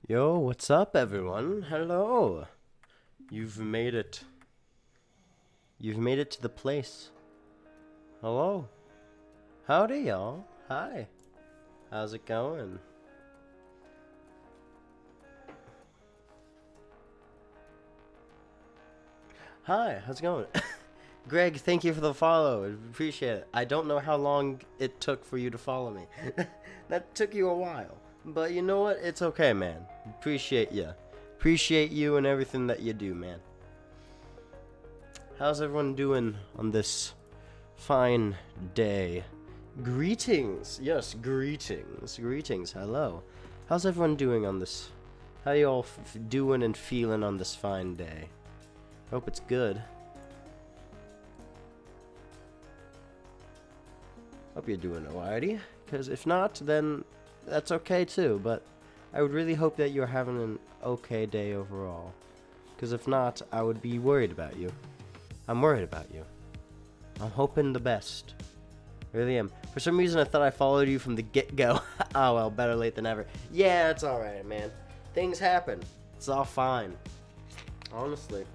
Yo, what's up, everyone? Hello. You've made it. You've made it to the place. Hello. Howdy, y'all. Hi. How's it going? Hi, how's it going? Greg, thank you for the follow. I appreciate it. I don't know how long it took for you to follow me. That took you a while. But you know what? It's okay, man. Appreciate ya. Appreciate you and everything that you do, man. How's everyone doing on this fine day? Greetings. Yes, greetings. Greetings. Hello. How's everyone doing on this? How you all doing and feeling on this fine day? Hope it's good. Hope you're doing alrighty. Because if not, then that's okay too. But I would really hope that you're having an okay day overall. Because if not, I would be worried about you. I'm worried about you. I'm hoping the best. Really am. For some reason, I thought I followed you from the get-go. Oh well, better late than never. Yeah, it's alright, man. Things happen. It's all fine. Honestly.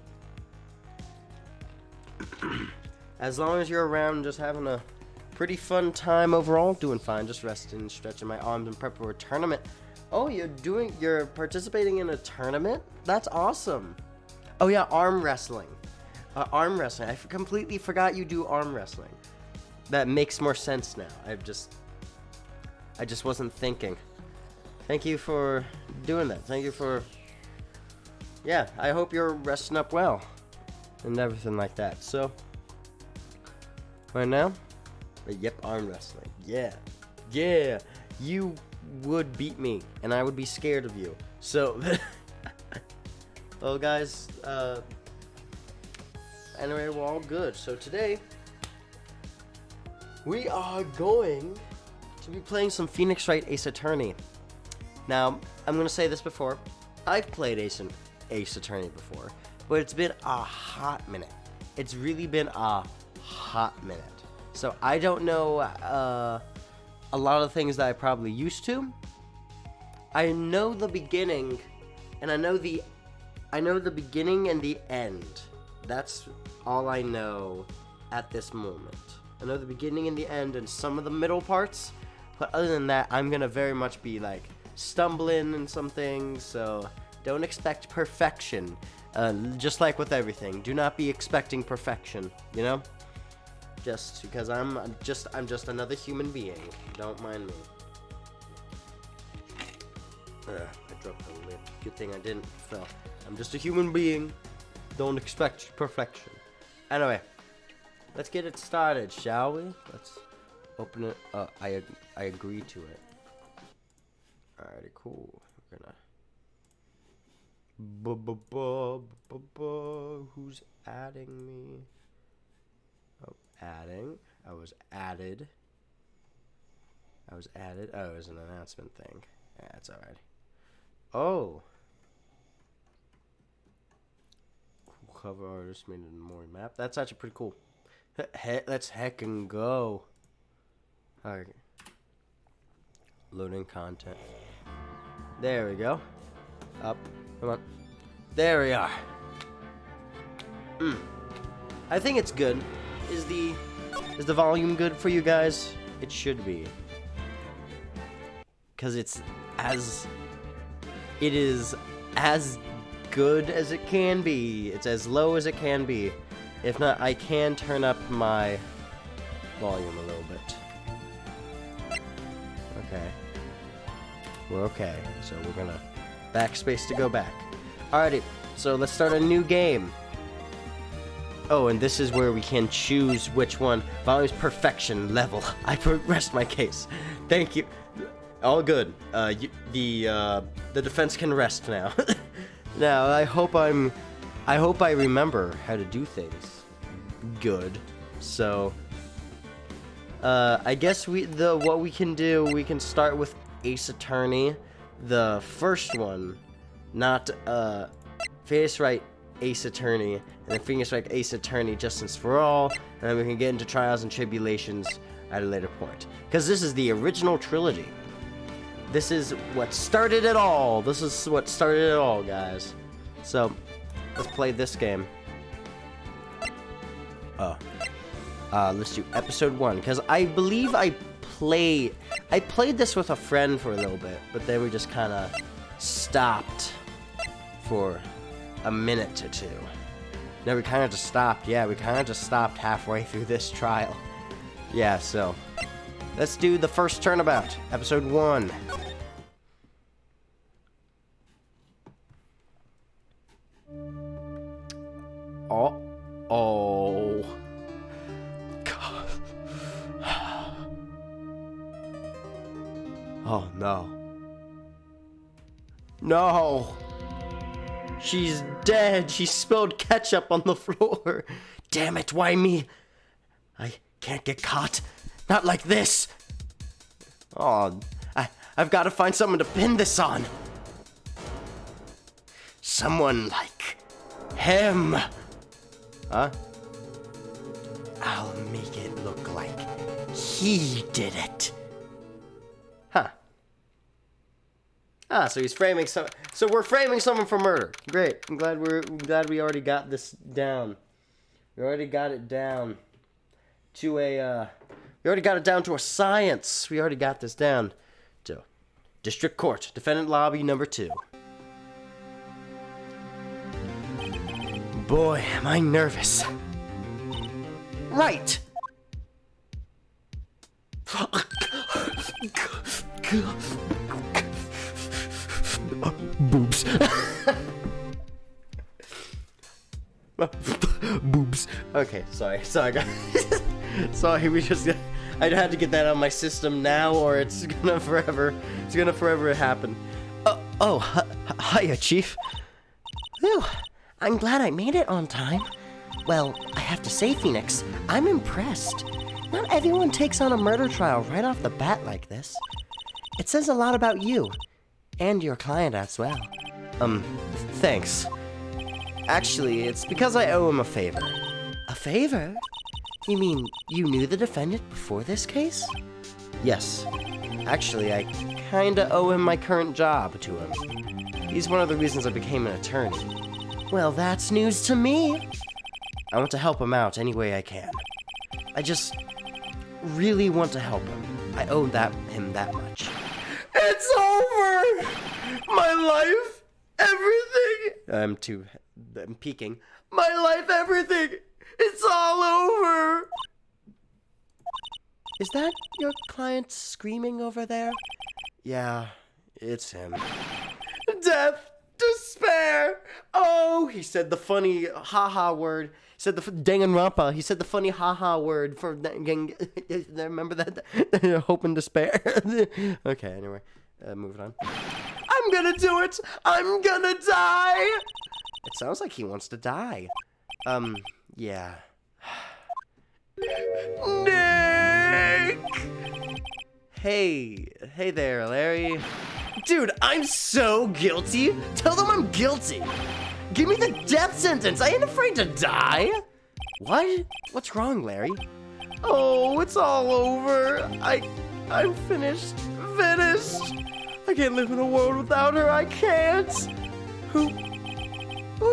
As long as you're around just having a pretty fun time overall, doing fine. Just resting, stretching my arms in prep for a tournament. Oh, you're participating in a tournament? That's awesome. Oh yeah, arm wrestling. Arm wrestling. I completely forgot you do arm wrestling. That makes more sense now. I just wasn't thinking. Thank you for doing that. Thank you for... Yeah, I hope you're resting up well. And everything like that. So, right now... Yep, arm wrestling. Yeah. Yeah. You would beat me, and I would be scared of you. So, well, guys, anyway, we're all good. So today, we are going to be playing some Phoenix Wright Ace Attorney. Now, I'm going to say this before. I've played Ace Attorney before, but it's been a hot minute. It's really been a hot minute. So I don't know a lot of things that I probably used to. I know the beginning, and I know the beginning and the end. That's all I know at this moment. I know the beginning and the end and some of the middle parts, but other than that, I'm gonna very much be like stumbling in some things. So don't expect perfection. Just like with everything, do not be expecting perfection. You know. Just because I'm just another human being. Don't mind me. I dropped the lid. Good thing I didn't fell. I'm just a human being. Don't expect perfection. Anyway, let's get it started, shall we? Let's open it. I agree to it. Alrighty, cool. We're gonna. Who's adding me? Oh, adding. I was added. Oh, it was an announcement thing. Yeah, that's alright. Oh. Cool cover artist made a memory map. That's actually pretty cool. Let's heckin' go. Alright. Loading content. There we go. Up. Come on. There we are. I think it's good. Is the volume good for you guys? It should be. Because it is as good as it can be. It's as low as it can be. If not, I can turn up my volume a little bit. Okay. We're okay. So we're gonna backspace to go back. Alrighty, so let's start a new game. Oh, and this is where we can choose which one. Volume's perfection level. I rest my case. Thank you. All good. The defense can rest now. Now I hope I remember how to do things. Good. So I guess what we can do, we can start with Ace Attorney, the first one, not Phoenix Wright Ace Attorney, and then Phoenix Wright Ace Attorney Justice for All, and then we can get into Trials and Tribulations at a later point. Because this is the original trilogy. This is what started it all. This is what started it all, guys. So, let's play this game. Let's do episode 1, because I believe I played this with a friend for a little bit, but then we just kind of stopped for a minute or two. No, we kind of just stopped. Yeah, we kind of just stopped halfway through this trial. Yeah, so let's do the first turnabout, episode 1. Oh. God. Oh, no. No. She's dead. She spilled ketchup on the floor. Damn it, why me? I can't get caught. Not like this. Oh, I've got to find someone to pin this on. Someone like him. Huh? I'll make it look like he did it. Huh. Ah, so he's framing some. So we're framing someone for murder. Great. I'm glad we already got this down. We already got it down to a. We already got it down to a science. We already got this down to District Court, Defendant Lobby number 2. Boy, am I nervous. Right. Boobs. Boobs. Okay, sorry guys. Sorry, I had to get that out of my system now, or it's gonna forever happen. Hiya, Chief. Whew, I'm glad I made it on time. Well, I have to say, Phoenix, I'm impressed. Not everyone takes on a murder trial right off the bat like this. It says a lot about you, and your client as well. Thanks. Actually, it's because I owe him a favor. A favor? You mean you knew the defendant before this case? Yes. Actually, I kinda owe him my current job to him. He's one of the reasons I became an attorney. Well, that's news to me. I want to help him out any way I can. I just really want to help him. I owe him that much. It's over! My life, everything! I'm peeking. My life, everything! It's all over! Is that your client screaming over there? Yeah, It's him. Death, despair. Oh, he said the funny haha word. He said the Danganronpa. He said the funny haha word for remember that? Hope and despair. Okay, anyway, moving on. I'm gonna do it. I'm gonna die. It sounds like he wants to die. Yeah. Nick! Hey there, Larry. Dude, I'm so guilty. Tell them I'm guilty. Give me the death sentence. I ain't afraid to die. What? What's wrong, Larry? Oh, it's all over. I'm finished. Finished. I can't live in a world without her. I can't. Who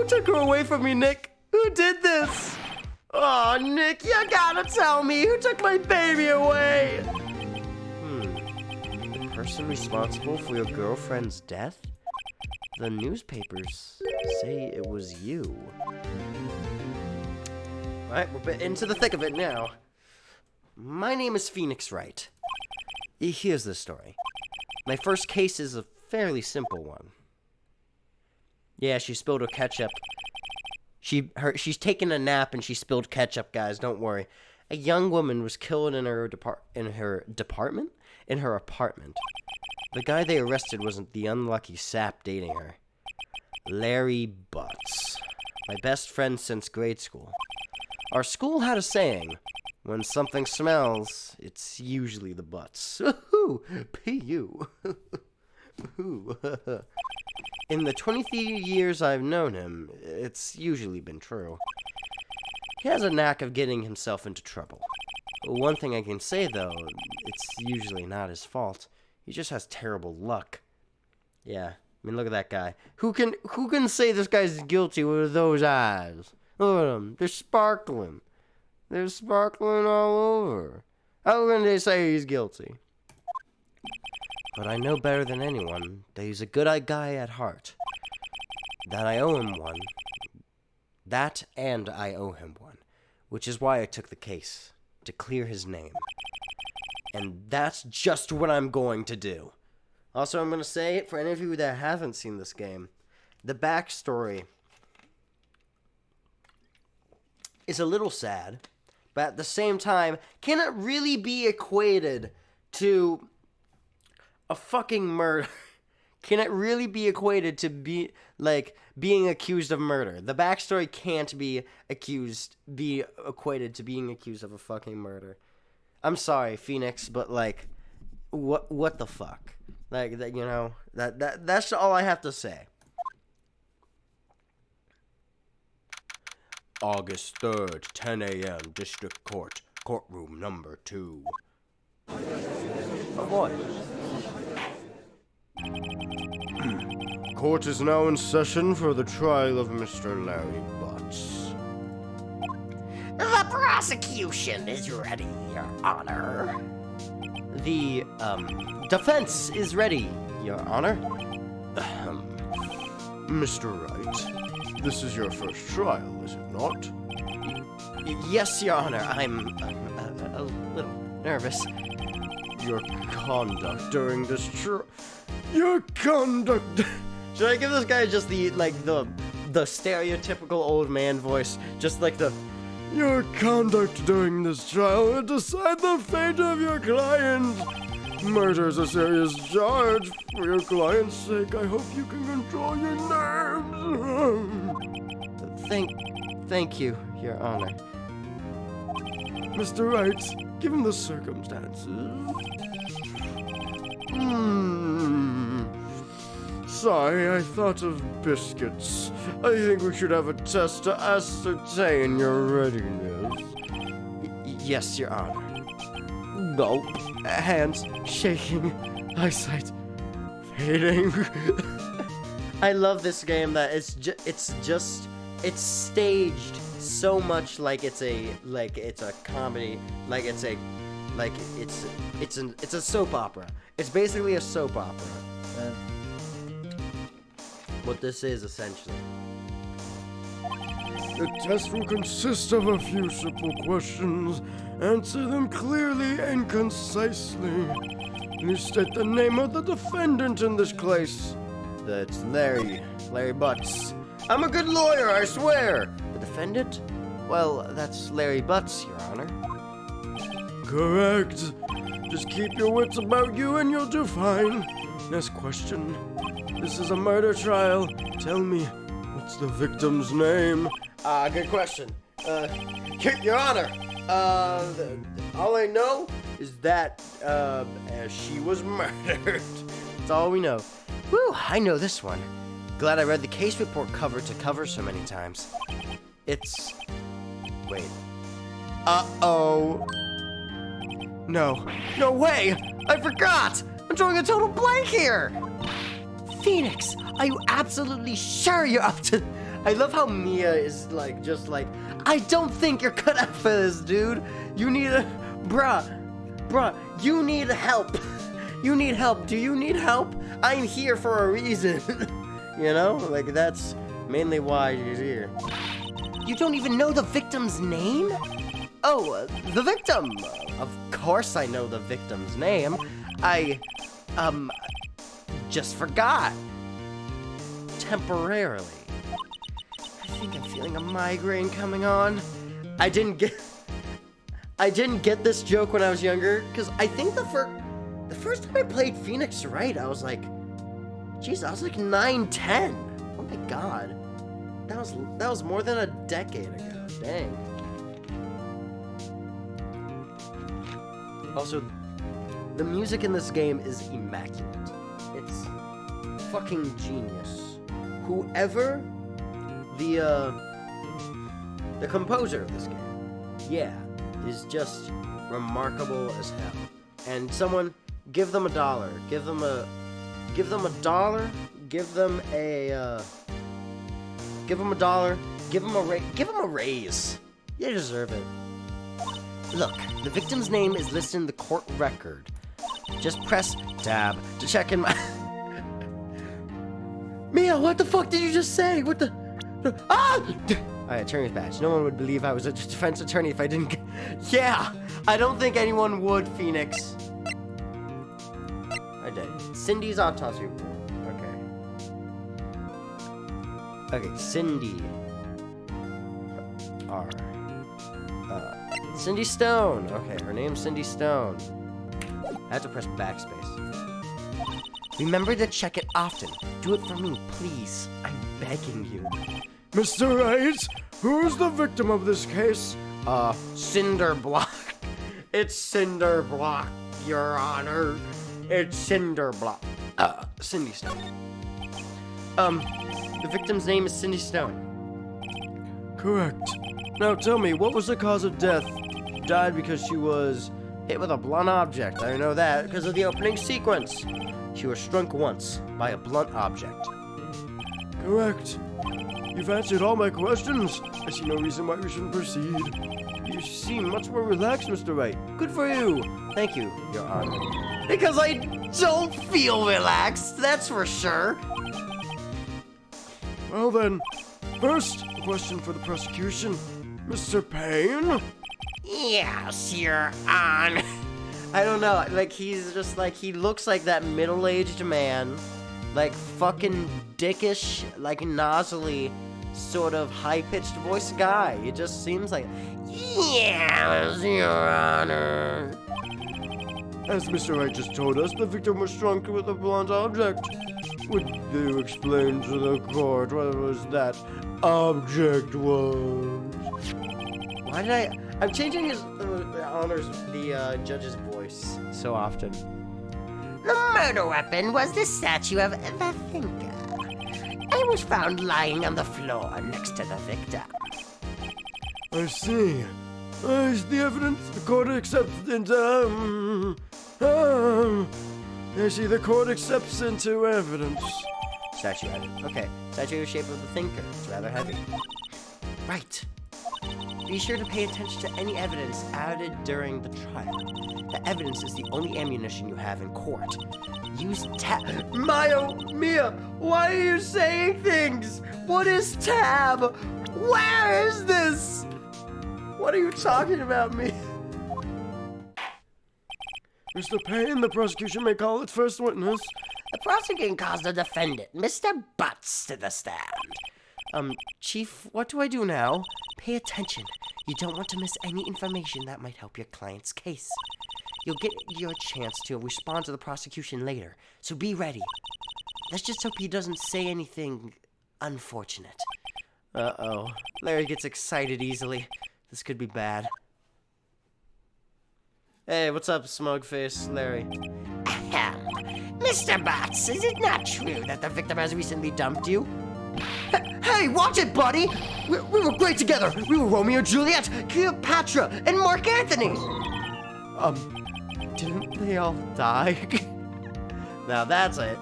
took her away from me, Nick? Who did this? Oh, Nick, you gotta tell me. Who took my baby away? The person responsible for your girlfriend's death? The newspapers say it was you. Alright, we're into the thick of it now. My name is Phoenix Wright. Here's the story. My first case is a fairly simple one. Yeah, she spilled her ketchup. She's taking a nap and she spilled ketchup, guys. Don't worry. A young woman was killed in her apartment. The guy they arrested wasn't the unlucky sap dating her. Larry Butts, my best friend since grade school. Our school had a saying: when something smells, it's usually the butts. P.U. In the 23 years I've known him, it's usually been true. He has a knack of getting himself into trouble. One thing I can say, though, it's usually not his fault. He just has terrible luck. Yeah, I mean, look at that guy. Who can say this guy's guilty with those eyes? Look at them. They're sparkling. They're sparkling all over. How can they say he's guilty? But I know better than anyone that he's a good guy at heart. That I owe him one. That and I owe him one. Which is why I took the case. To clear his name. And that's just what I'm going to do. Also, I'm going to say, for any of you that haven't seen this game, the backstory is a little sad, but at the same time, can it really be equated to a fucking murder? Can it really be equated to being accused of murder? The backstory can't be equated to being accused of a fucking murder. I'm sorry, Phoenix, but what the fuck? That's all I have to say. August 3rd, 10 a.m., District Court, courtroom number 2. Oh boy. Court is now in session for the trial of Mr. Larry Butts. The prosecution is ready, Your Honor. The, defense is ready, Your Honor. Mr. Wright, this is your first trial, is it not? Yes, Your Honor. I'm a little nervous. Your conduct during this Your conduct... Should I give this guy just the stereotypical old man voice? Just like the... Your conduct during this trial will decide the fate of your client. Murder is a serious charge. For your client's sake, I hope you can control your nerves. Thank you, Your Honor. Mr. Wright, given the circumstances... Sorry, I thought of biscuits. I think we should have a test to ascertain your readiness. Yes, Your Honor. Gulp. Hands shaking. Eyesight fading. I love this game that it's staged so much like it's a comedy, it's a soap opera. It's basically a soap opera. What this is, essentially. The test will consist of a few simple questions. Answer them clearly and concisely. Can you state the name of the defendant in this case? That's Larry Butts. I'm a good lawyer, I swear. The defendant? Well, that's Larry Butts, Your Honor. Correct. Just keep your wits about you and you'll do fine. Next question. This is a murder trial. Tell me, what's the victim's name? Good question. Your Honor, all I know is that, she was murdered. That's all we know. Whew, I know this one. Glad I read the case report cover to cover so many times. It's... Wait. Uh-oh. No way! I forgot! I'm drawing a total blank here! Phoenix, are you absolutely sure you're up to... I love how Mia is like, just like, I don't think you're cut out for this, dude. You need a... Bruh, you need help. You need help. Do you need help? I'm here for a reason. You know? Like, that's mainly why you're here. You don't even know the victim's name? Oh, the victim. Of course I know the victim's name. I just forgot. Temporarily. I think I'm feeling a migraine coming on. I didn't get this joke when I was younger, because I think the first time I played Phoenix Wright, I was like, jeez, I was like 9, 10. Oh my god. That was more than a decade ago. Dang. Also, the music in this game is immaculate. It's fucking genius. Whoever the composer of this game, yeah, is just remarkable as hell. And someone, give them $1. Give them $1. Give them $1. Give them $1. Give them a raise. You deserve it. Look, the victim's name is listed in the court record. Just press tab to check in my... Mia, what the fuck did you just say? What the... Ah! Alright, attorney's badge. No one would believe I was a defense attorney if I didn't... Yeah! I don't think anyone would, Phoenix. I did. Cindy's autopsy report. Okay, Cindy. R. Cindy Stone. Okay, her name's Cindy Stone. I have to press backspace. Remember to check it often. Do it for me, please. I'm begging you. Mr. Wright, who's the victim of this case? Cinder Block. It's Cinder Block, Your Honor. It's Cinder Block. Cindy Stone. The victim's name is Cindy Stone. Correct. Now tell me, what was the cause of death? Died because she was hit with a blunt object. I know that because of the opening sequence. She was struck once by a blunt object. Correct. You've answered all my questions. I see no reason why we shouldn't proceed. You seem much more relaxed, Mr. Wright. Good for you. Thank you, Your Honor. Because I don't feel relaxed, that's for sure. Well then, first, a question for the prosecution. Mr. Payne? Yes, Your Honor. I don't know, like, he's just like, he looks like that middle-aged man. Like, fucking dickish, like, nozzly, sort of high-pitched voice guy. It just seems like, yes, Your Honor. As Mr. Wright just told us, the victim was struck with a blunt object. Would you explain to the court what was that object was? Why did I'm changing his, the judge's voice so often. The murder weapon was the statue of the thinker. It was found lying on the floor next to the victim. I see. Is the evidence the court accepts into, I see the court accepts into evidence. Statue added. Okay. Statue in the shape of the thinker. It's rather heavy. Right. Be sure to pay attention to any evidence added during the trial. The evidence is the only ammunition you have in court. Use tab. Mia, why are you saying things? What is tab? Where is this? What are you talking about, me? Mr. Payne, the prosecution may call its first witness. The prosecution calls the defendant, Mr. Butts, to the stand. Chief, what do I do now? Pay attention. You don't want to miss any information that might help your client's case. You'll get your chance to respond to the prosecution later, so be ready. Let's just hope he doesn't say anything unfortunate. Uh-oh. Larry gets excited easily. This could be bad. Hey, what's up, smug face, Larry? Ahem. Mr. Butts, is it not true that the victim has recently dumped you? Hey, watch it, buddy! We were great together! We were Romeo and Juliet, Cleopatra, and Mark Anthony! Didn't they all die? Now that's a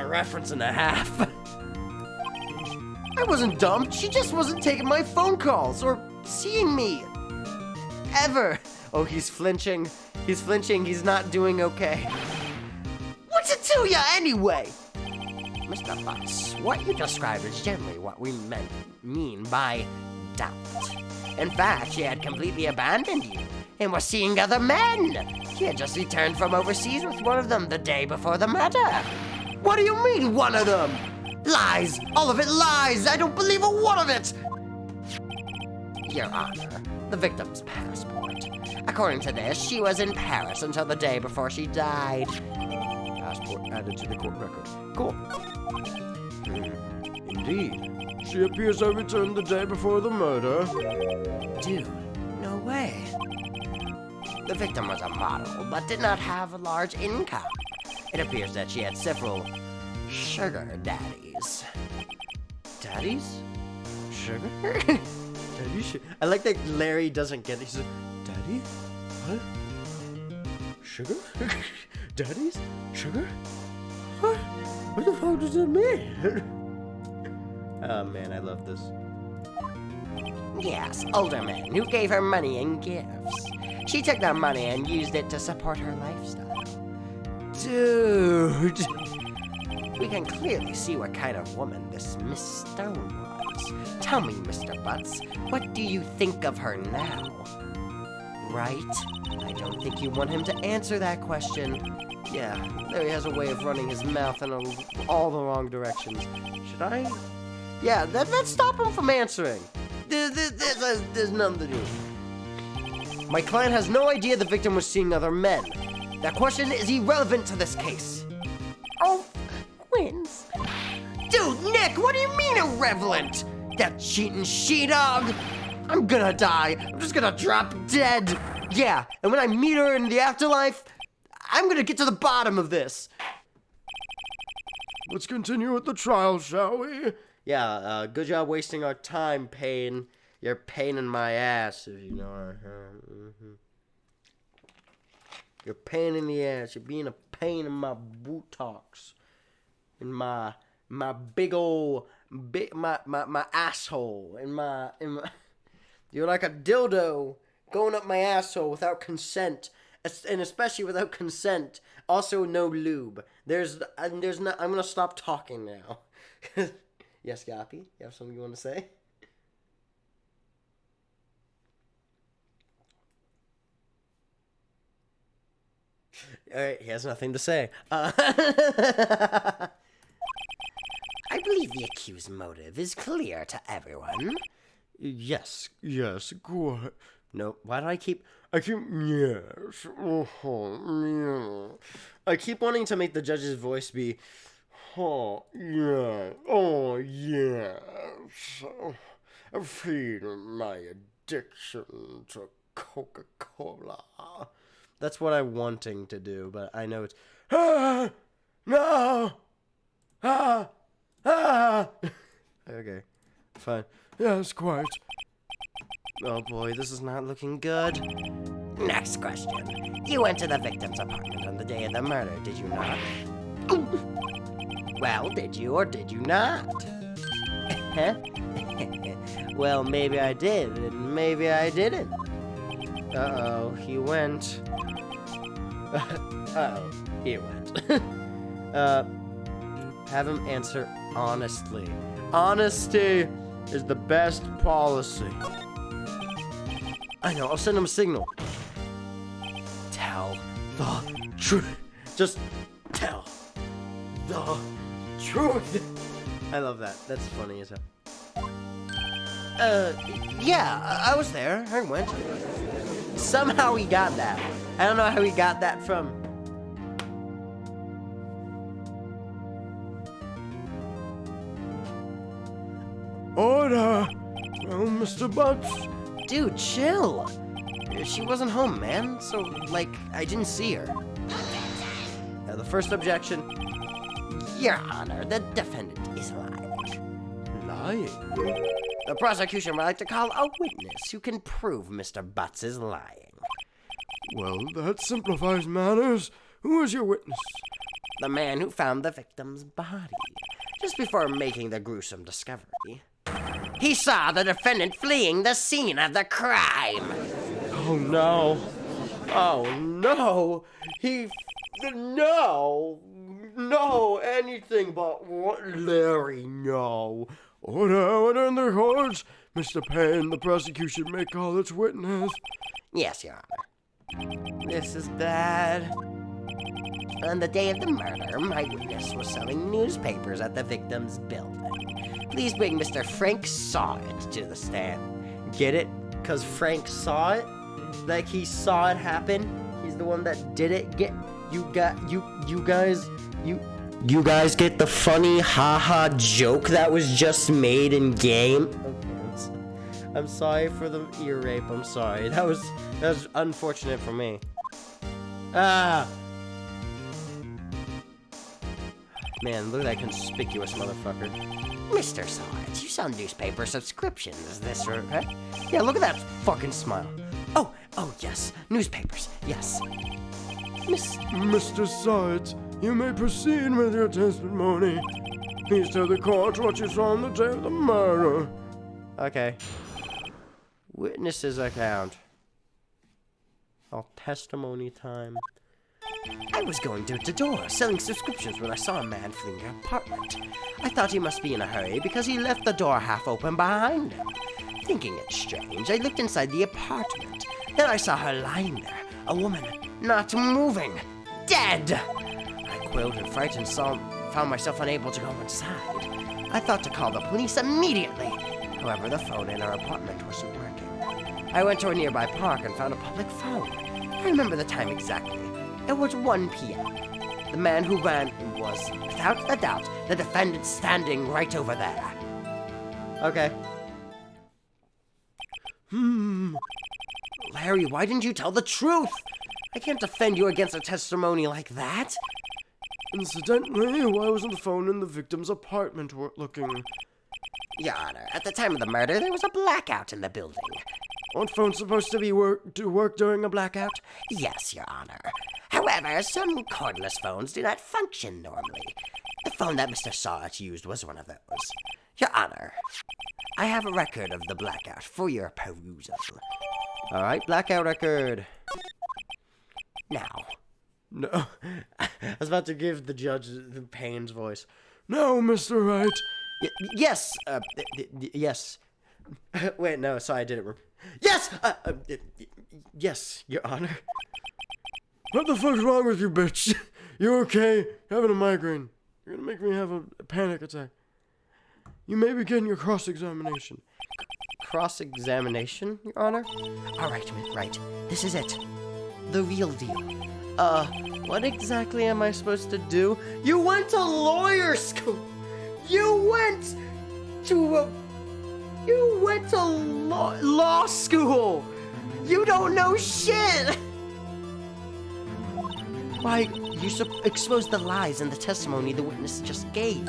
reference and a half. I wasn't dumped, she just wasn't taking my phone calls or seeing me. Ever. Oh, he's flinching. He's flinching, he's not doing okay. What's it to ya anyway? Mr. Butts, what you described is generally what we mean by doubt. In fact, she had completely abandoned you and was seeing other men. She had just returned from overseas with one of them the day before the murder. What do you mean, one of them? Lies! All of it lies! I don't believe a one of it! Your Honor, the victim's passport. According to this, she was in Paris until the day before she died. Passport added to the court record. Cool. Indeed. She appears to have returned the day before the murder. Dude, no way. The victim was a model, but did not have a large income. It appears that she had several sugar daddies. Daddies? Sugar? Daddy? I like that Larry doesn't get it. He's like, Daddy? What? Sugar? Daddies? Sugar? What? What the fuck does that mean? Oh man, I love this. Yes, older men who gave her money and gifts. She took that money and used it to support her lifestyle. Dude! We can clearly see what kind of woman this Miss Stone was. Tell me, Mr. Butts, what do you think of her now? Right? I don't think you want him to answer that question. Yeah, Larry has a way of running his mouth in all the wrong directions. Should I? Yeah, let's stop him from answering. There's none to do. My client has no idea the victim was seeing other men. That question is irrelevant to this case. Oh, wins. Dude, Nick, what do you mean irrelevant? That cheating she-dog? I'm gonna die. I'm just gonna drop dead. Yeah, and when I meet her in the afterlife, I'm gonna get to the bottom of this. Let's continue with the trial, shall we? Yeah, good job wasting our time, Payne. You're a pain in my ass, if you know. You're a pain in the ass. You're being a pain in my buttocks. In my big ol' my asshole. In my You're like a dildo going up my asshole without consent. And especially without consent. Also no lube. There's not. I'm gonna stop talking now. Yes, Gappy? You have something you want to say? Alright, he has nothing to say. I believe the accused's motive is clear to everyone. Yes, quite. No, why do I keep yes. I keep wanting to make the judge's voice be, oh, yeah, oh, yes. I'm feeding my addiction to Coca-Cola. That's what I'm wanting to do, but I know it's, no, Okay, fine. Yes, quite. Oh boy, this is not looking good. Next question. You went to the victim's apartment on the day of the murder, did you not? Well, did you or did you not? Well, maybe I did, and maybe I didn't. Uh-oh, he went. He went. Have him answer honestly. Honesty is the best policy. I know, I'll send him a signal. the truth. Just tell the truth. I love that. That's funny as hell. Yeah, I was there. I went. Somehow he got that. I don't know how he got that from. Order! Oh, Mr. Butts. Dude, chill. She wasn't home, man. So, like, I didn't see her. Now, the first objection. Your Honor, the defendant is lying. Lying? The prosecution would like to call a witness who can prove Mr. Butts is lying. Well, that simplifies matters. Who is your witness? The man who found the victim's body just before making the gruesome discovery. He saw the defendant fleeing the scene of the crime. Oh, no. Oh, no. No, anything but what? Larry, no. Order in the court. Mr. Payne, the prosecution may call its witness. Yes, Your Honor. This is bad. On the day of the murder, my witness was selling newspapers at the victim's building. Please bring Mr. Frank Saw It to the stand. Get it? Because Frank saw it? Like he saw it happen? He's the one that did it? You guys get the funny haha joke that was just made in game? Okay, I'm sorry for the ear rape. I'm sorry. That was unfortunate for me. Man, look at that conspicuous motherfucker. Mr. Saw It, you sell newspaper subscriptions, is this right? Yeah, look at that fucking smile. Oh, yes, newspapers, yes. Mr. Science, you may proceed with your testimony. Please tell the court what you saw on the day of the murder. Okay. Witnesses account. All testimony time. I was going door to door, selling subscriptions when I saw a man fleeing an apartment. I thought he must be in a hurry because he left the door half open behind him. Thinking it strange, I looked inside the apartment. Then I saw her lying there, a woman, not moving, dead. I quailed and frightened, found myself unable to go inside. I thought to call the police immediately. However, the phone in our apartment wasn't working. I went to a nearby park and found a public phone. I remember the time exactly. It was 1 p.m. The man who ran was, without a doubt, the defendant standing right over there. Okay. Larry, why didn't you tell the truth? I can't defend you against a testimony like that. Incidentally, why wasn't the phone in the victim's apartment looking? Your Honor, at the time of the murder, there was a blackout in the building. Aren't phones supposed to be work during a blackout? Yes, Your Honor. However, some cordless phones do not function normally. The phone that Mr. Sawit used was one of those. Your Honor, I have a record of the blackout for your perusal. All right, blackout record. Now. No, I was about to give the judge the Payne's voice. No, Mr. Wright. Yes, yes. Wait, no, sorry, I did it wrong. Yes! Yes, Your Honor. What the fuck's wrong with you, bitch? You okay? Having a migraine. You're gonna make me have a panic attack. You may begin your cross-examination. Cross-examination, Your Honor? All right, right. This is it. The real deal. What exactly am I supposed to do? You went to lawyer school! You went to law school! You don't know shit! Why, you exposed the lies in the testimony the witness just gave.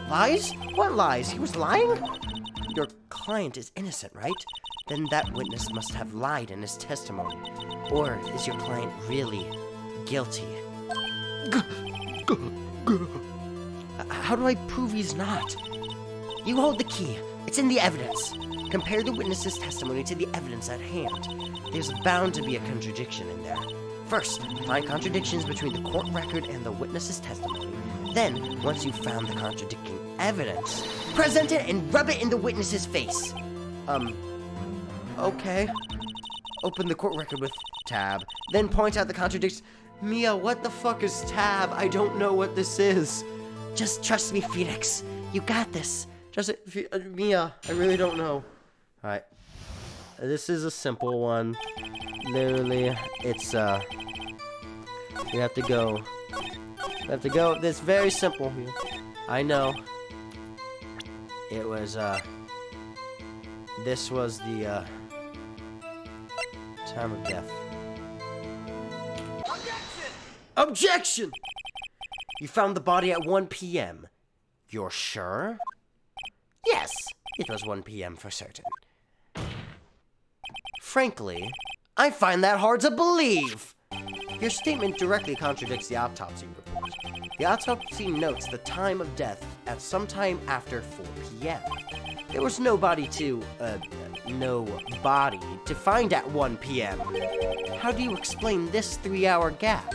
Lies? What lies? He was lying? Your client is innocent, right? Then that witness must have lied in his testimony. Or is your client really guilty? How do I prove he's not? You hold the key. It's in the evidence. Compare the witness's testimony to the evidence at hand. There's bound to be a contradiction in there. First, find contradictions between the court record and the witness's testimony. Then, once you've found the contradicting evidence, present it and rub it in the witness's face. Okay. Open the court record with tab, then point out the contradictions. Mia, what the fuck is tab? I don't know what this is. Just trust me, Phoenix. You got this. Mia, I really don't know. Alright. This is a simple one. Literally, it's, we have to go. It's very simple here. I know. It was, this was the, time of death. Objection! You found the body at 1 p.m. You're sure? Yes, it was 1 p.m. for certain. Frankly, I find that hard to believe. Your statement directly contradicts the autopsy report. The autopsy notes the time of death at some time after 4 p.m. There was no body to find at 1 p.m. How do you explain this 3-hour gap?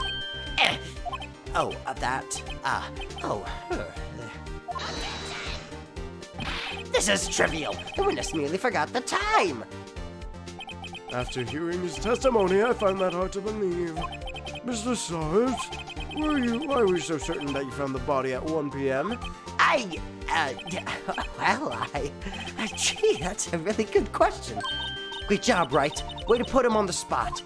This is trivial. The witness merely forgot the time. After hearing his testimony, I find that hard to believe. Mr. Sarge, why were you so certain that you found the body at 1 p.m.? Gee, that's a really good question. Great job, Wright. Way to put him on the spot.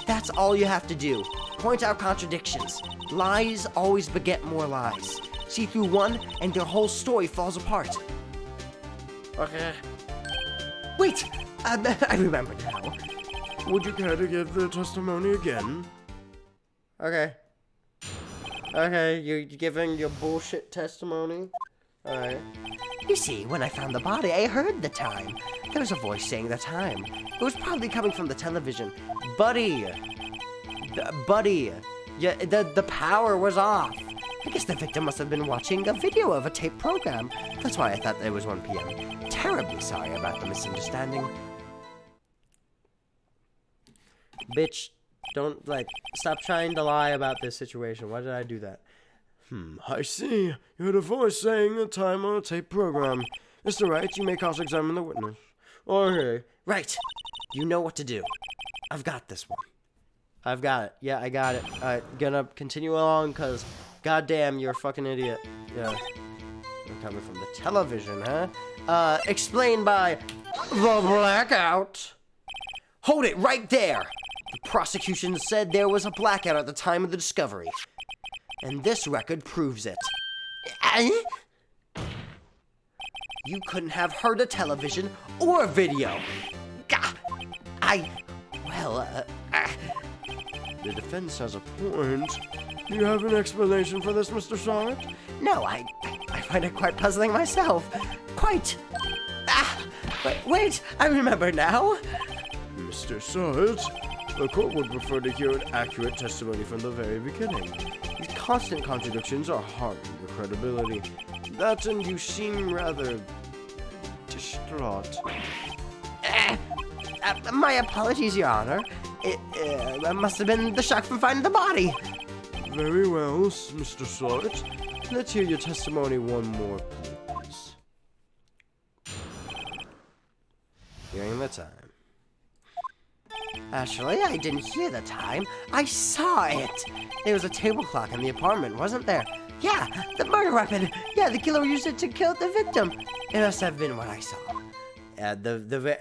That's all you have to do. Point out contradictions. Lies always beget more lies. See through one, and your whole story falls apart. Okay. Wait! I remember now. Would you care to give the testimony again? Okay. Okay, you're giving your bullshit testimony? Alright. You see, when I found the body, I heard the time. There was a voice saying the time. It was probably coming from the television. Buddy! Buddy! Yeah, the power was off. I guess the victim must have been watching a video of a tape program. That's why I thought it was 1 p.m. Terribly sorry about the misunderstanding. Bitch, don't, stop trying to lie about this situation. Why did I do that? I see. You heard a voice saying the time on a tape program. Mr. Wright, you may cross-examine the witness. Okay. Right. You know what to do. I've got this one. I've got it. Yeah, I got it. Alright, gonna continue along, because goddamn, you're a fucking idiot. Yeah. You're coming from the television, huh? Explained by the blackout. Hold it right there. The prosecution said there was a blackout at the time of the discovery. And this record proves it. You couldn't have heard a television or a video. The defense has a point. Do you have an explanation for this, Mr. Sarge? No, I find it quite puzzling myself. Quite. Wait, I remember now. Mr. Sarge, the court would prefer to hear an accurate testimony from the very beginning. These constant contradictions are harming your credibility. That and you seem rather distraught. My apologies, Your Honor. It must have been the shock from finding the body. Very well, Mr. Sarge. Let's hear your testimony one more, please. Hearing the time. Actually, I didn't hear the time. I saw it. There was a table clock in the apartment, wasn't there? Yeah, the murder weapon. Yeah, the killer used it to kill the victim. It must have been what I saw.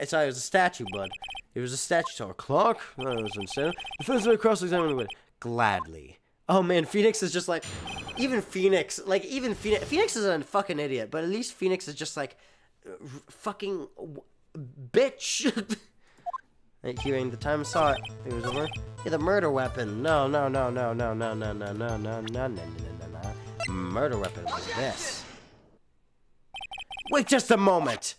Sorry, it was a statue, bud. It was a statue, so a clock? That was insane. The first way cross-examine the witness. Gladly. Oh man, Phoenix is just like, Phoenix is a fucking idiot, but at least Phoenix is just like, fucking bitch. Hearing the time saw it. It was over. Yeah, the murder weapon. No. Murder weapon was this. Wait just a moment.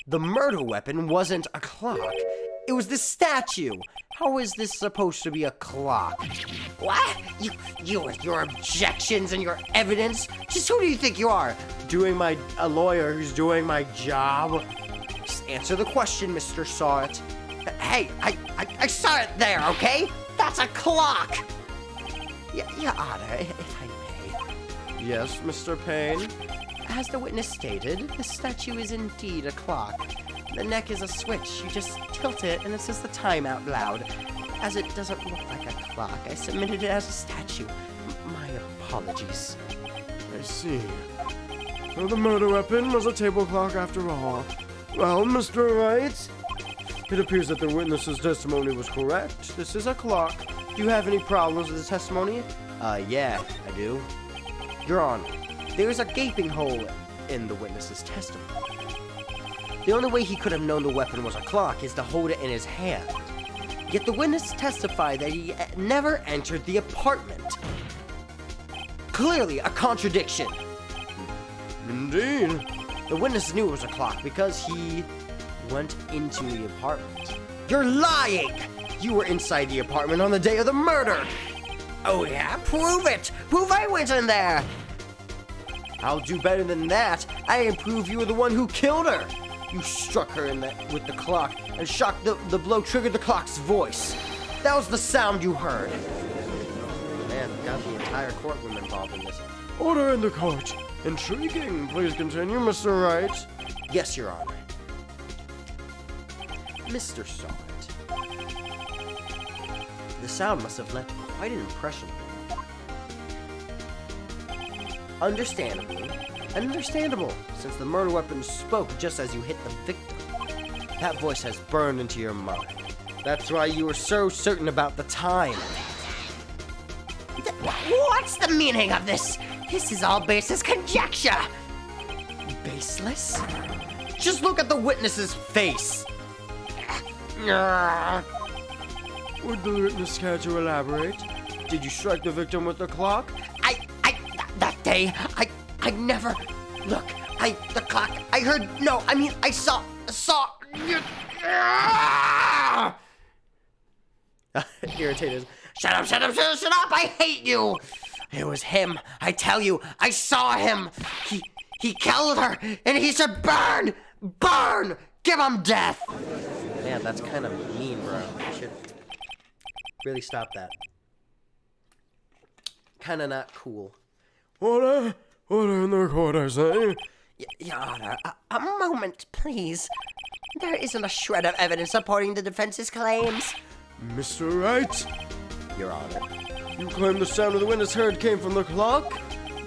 The murder weapon wasn't a clock. It was this statue. How is this supposed to be a clock? What? Your objections and your evidence? Just who do you think you are? A lawyer who's doing my job? Just answer the question, Mr. Saw It. Hey, I saw it there, okay? That's a clock! Your Honor, if I may. Yes, Mr. Payne? As the witness stated, the statue is indeed a clock. The neck is a switch. You just tilt it and it says the time out loud. As it doesn't look like a clock, I submitted it as a statue. My apologies. I see. So the murder weapon was a table clock after all. Well, Mr. Wright, it appears that the witness's testimony was correct. This is a clock. Do you have any problems with the testimony? Yeah, I do. Your Honor, there is a gaping hole in the witness's testimony. The only way he could have known the weapon was a clock is to hold it in his hand. Yet the witness testified that he never entered the apartment. Clearly a contradiction. Indeed. The witness knew it was a clock because he went into the apartment. You're lying! You were inside the apartment on the day of the murder! Oh yeah? Prove it! Prove I went in there! I'll do better than that. I can prove you were the one who killed her. You struck her with the clock, and shocked the blow triggered the clock's voice. That was the sound you heard. Man, got the entire courtroom involved in this. Order in the court. Intriguing. Please continue, Mr. Wright. Yes, Your Honor. Mr. Salt. The sound must have left quite an impression on you. Understandable, since the murder weapon spoke just as you hit the victim. That voice has burned into your mind. That's why you were so certain about the time. What's the meaning of this? This is all baseless conjecture. Baseless? Just look at the witness's face. Would the witness care to elaborate? Did you strike the victim with the clock? That day, I never, look, the clock, I heard, no, I mean, I saw, Irritated. Shut up, I hate you. It was him, I tell you, I saw him. He killed her, and he said, burn, give him death. Man, that's kind of mean, bro. You should really stop that. Kind of not cool. Order in the court, I say. Your Honor, a moment, please. There isn't a shred of evidence supporting the defense's claims. Mr. Wright, Your Honor. you claim the sound of the witness heard came from the clock?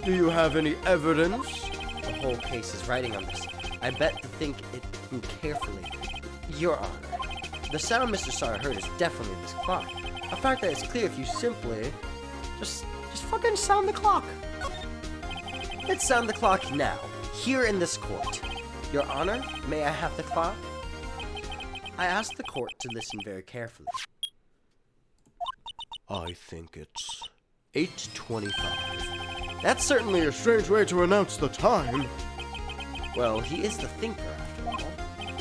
Do you have any evidence? The whole case is writing on this. I bet to think it through carefully. Your Honor, the sound Mr. Sawyer heard is definitely this clock. A fact that is clear if you simply just fucking sound the clock. Let's sound the clock now, here in this court. Your Honor, may I have the clock? I ask the court to listen very carefully. I think it's 8:25. That's certainly a Strange way to announce the time. Well, he is the thinker, after all.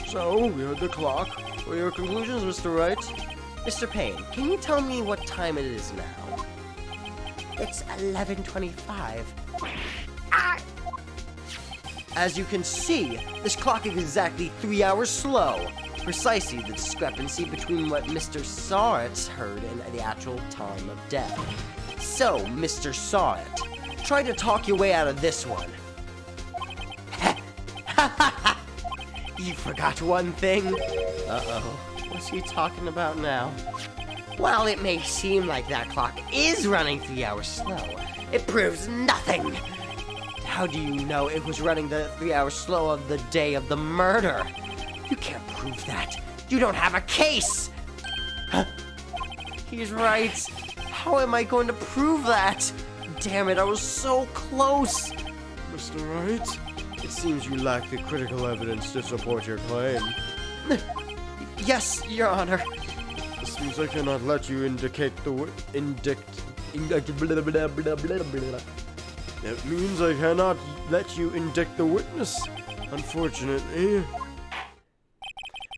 So, we heard the clock. What are your conclusions, Mr. Wright? Mr. Payne, can you tell me what time it is now? It's 11:25. As you can see, this clock is exactly 3 hours slow. Precisely the discrepancy between what Mr. Sawyer heard and the actual time of death. So, Mr. Sawyer, try to talk your way out of this one. You forgot one thing? Uh-oh. What's he talking about now? While it may seem like that clock is running 3 hours slow, it proves nothing. How do you know it was running the 3 hours slow of the day of the murder? You can't prove that. You don't have a case! Huh? He's right. How am I going to prove that? Damn it, I was so close. Mr. Wright, it seems you lack the critical evidence to support your claim. Yes, Your Honor. This means I cannot let you indicate the That means I cannot let you indict the witness, unfortunately.